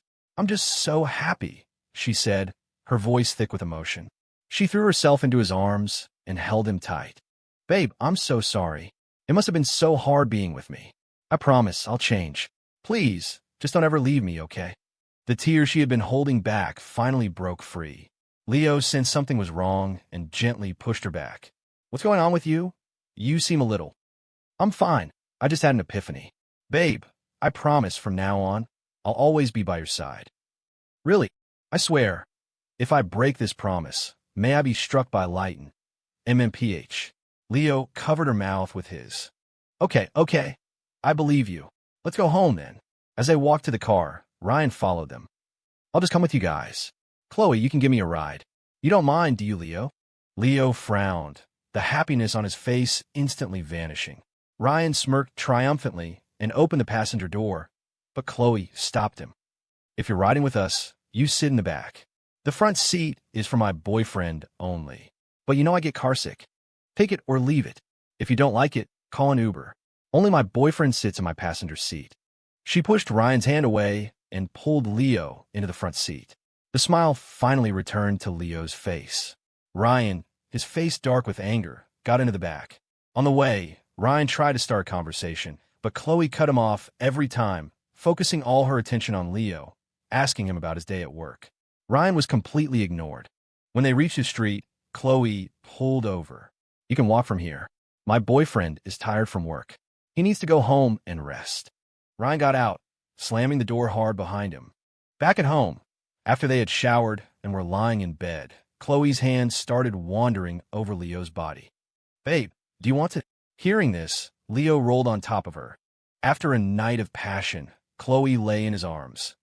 so happy, she said, her voice thick with emotion. She threw herself into his arms and held him tight. Babe, I'm so sorry. It must have been so hard being with me. I promise I'll change. Please, just don't ever leave me, okay? The tears she had been holding back finally broke free. Leo sensed something was wrong and gently pushed her back. What's going on with you? You seem a little. I'm fine. I just had an epiphany. Babe, I promise from now on, I'll always be by your side. Really, I swear. If I break this promise, may I be struck by lightning. MMPH. Leo covered her mouth with his. Okay. I believe you. Let's go home then. As they walked to the car, Ryan followed them. I'll just come with you guys. Chloe, you can give me a ride. You don't mind, do you, Leo? Leo frowned, the happiness on his face instantly vanishing. Ryan smirked triumphantly and opened the passenger door, but Chloe stopped him. "If you're riding with us, you sit in the back. The front seat is for my boyfriend only. But you know I get carsick. Take it or leave it. If you don't like it, call an Uber. Only my boyfriend sits in my passenger seat." She pushed Ryan's hand away and pulled Leo into the front seat. The smile finally returned to Leo's face. Ryan, his face dark with anger, got into the back. On the way, Ryan tried to start a conversation, but Chloe cut him off every time, focusing all her attention on Leo, asking him about his day at work. Ryan was completely ignored. When they reached the street, Chloe pulled over. "You can walk from here. My boyfriend is tired from work. He needs to go home and rest." Ryan got out, slamming the door hard behind him. Back at home, after they had showered and were lying in bed, Chloe's hands started wandering over Leo's body. "Babe, do you want to?" Hearing this, Leo rolled on top of her. After a night of passion, Chloe lay in his arms.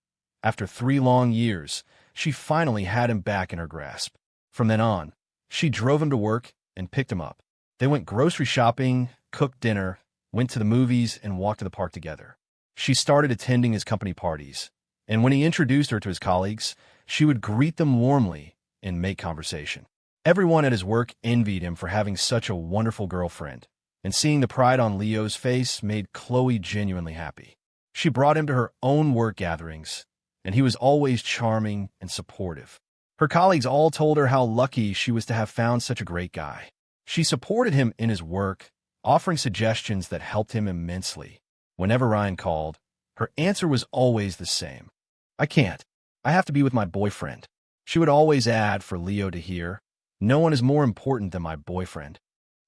After 3 long years, she finally had him back in her grasp. From then on, she drove him to work and picked him up. They went grocery shopping, cooked dinner, went to the movies, and walked to the park together. She started attending his company parties, and when he introduced her to his colleagues, she would greet them warmly and make conversation. Everyone at his work envied him for having such a wonderful girlfriend, and seeing the pride on Leo's face made Chloe genuinely happy. She brought him to her own work gatherings, and he was always charming and supportive. Her colleagues all told her how lucky she was to have found such a great guy. She supported him in his work, offering suggestions that helped him immensely. Whenever Ryan called, her answer was always the same. "I can't. I have to be with my boyfriend." She would always add for Leo to hear, "No one is more important than my boyfriend."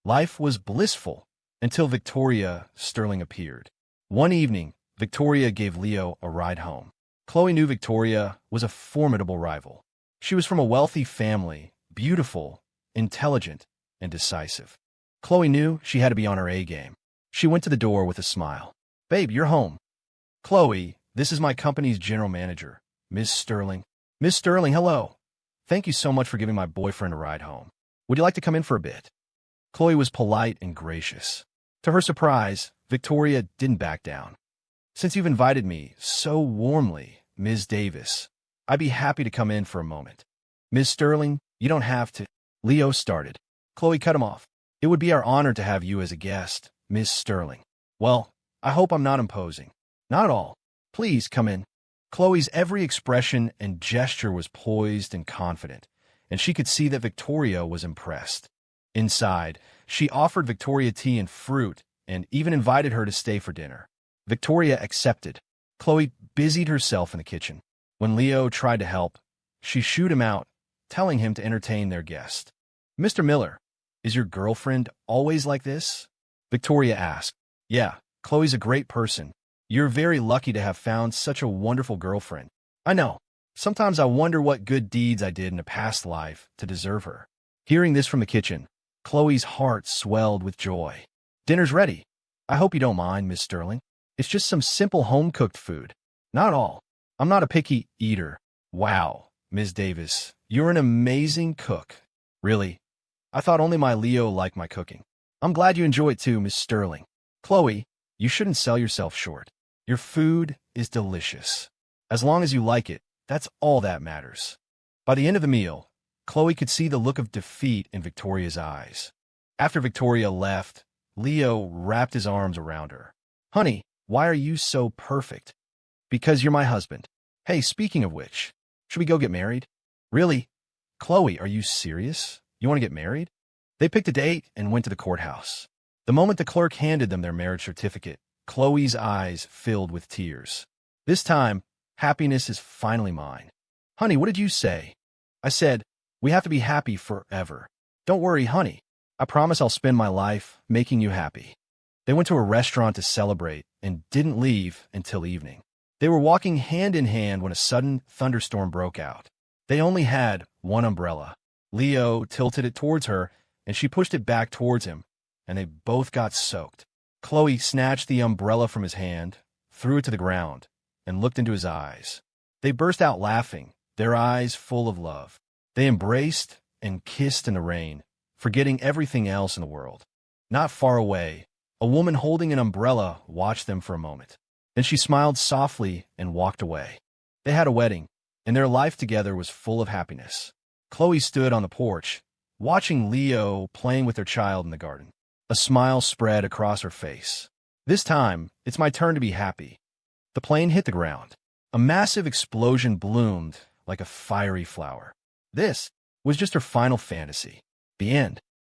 Life was blissful until Victoria Sterling appeared. One evening, Victoria gave Leo a ride home. Chloe knew Victoria was a formidable rival. She was from a wealthy family, beautiful, intelligent, and decisive. Chloe knew she had to be on her A game. She went to the door with a smile. "Babe, you're home." "Chloe, this is my company's general manager, Ms. Sterling." "Ms. Sterling, hello. Thank you so much for giving my boyfriend a ride home. Would you like to come in for a bit?" Chloe was polite and gracious. To her surprise, Victoria didn't back down. "Since you've invited me so warmly, Ms. Davis, I'd be happy to come in for a moment." "Ms. Sterling, you don't have to." Leo started. Chloe cut him off. "It would be our honor to have you as a guest, Ms. Sterling." "Well, I hope I'm not imposing." "Not at all. Please come in." Chloe's every expression and gesture was poised and confident, and she could see that Victoria was impressed. Inside, she offered Victoria tea and fruit and even invited her to stay for dinner. Victoria accepted. Chloe busied herself in the kitchen. When Leo tried to help, she shooed him out, telling him to entertain their guest. "Mr. Miller, is your girlfriend always like this?" Victoria asked. "Yeah, Chloe's a great person. You're very lucky to have found such a wonderful girlfriend." "I know. Sometimes I wonder what good deeds I did in a past life to deserve her." Hearing this from the kitchen, Chloe's heart swelled with joy. "Dinner's ready. I hope you don't mind, Miss Sterling. It's just some simple home-cooked food." "Not at all. I'm not a picky eater." "Wow, Ms. Davis, you're an amazing cook." "Really? I thought only my Leo liked my cooking." "I'm glad you enjoy it too, Miss Sterling." "Chloe, you shouldn't sell yourself short. Your food is delicious. As long as you like it, that's all that matters." By the end of the meal, Chloe could see the look of defeat in Victoria's eyes. After Victoria left, Leo wrapped his arms around her. "Honey, why are you so perfect?" "Because you're my husband." "Hey, speaking of which, should we go get married?" "Really? Chloe, are you serious? You want to get married?" They picked a date and went to the courthouse. The moment the clerk handed them their marriage certificate, Chloe's eyes filled with tears. "This time, happiness is finally mine." "Honey, what did you say?" "I said, we have to be happy forever." "Don't worry, honey. I promise I'll spend my life making you happy." They went to a restaurant to celebrate and didn't leave until evening. They were walking hand in hand when a sudden thunderstorm broke out. They only had one umbrella. Leo tilted it towards her, and she pushed it back towards him, and they both got soaked. Chloe snatched the umbrella from his hand, threw it to the ground, and looked into his eyes. They burst out laughing, their eyes full of love. They embraced and kissed in the rain, forgetting everything else in the world. Not far away, A woman holding an umbrella watched them for a moment. Then she smiled softly and walked away. They had a wedding, and their life together was full of happiness. Chloe stood on the porch, watching Leo playing with their child in the garden. A smile spread across her face. This time, it's my turn to be happy. The plane hit the ground. A massive explosion bloomed like a fiery flower. This was just her final fantasy. The end.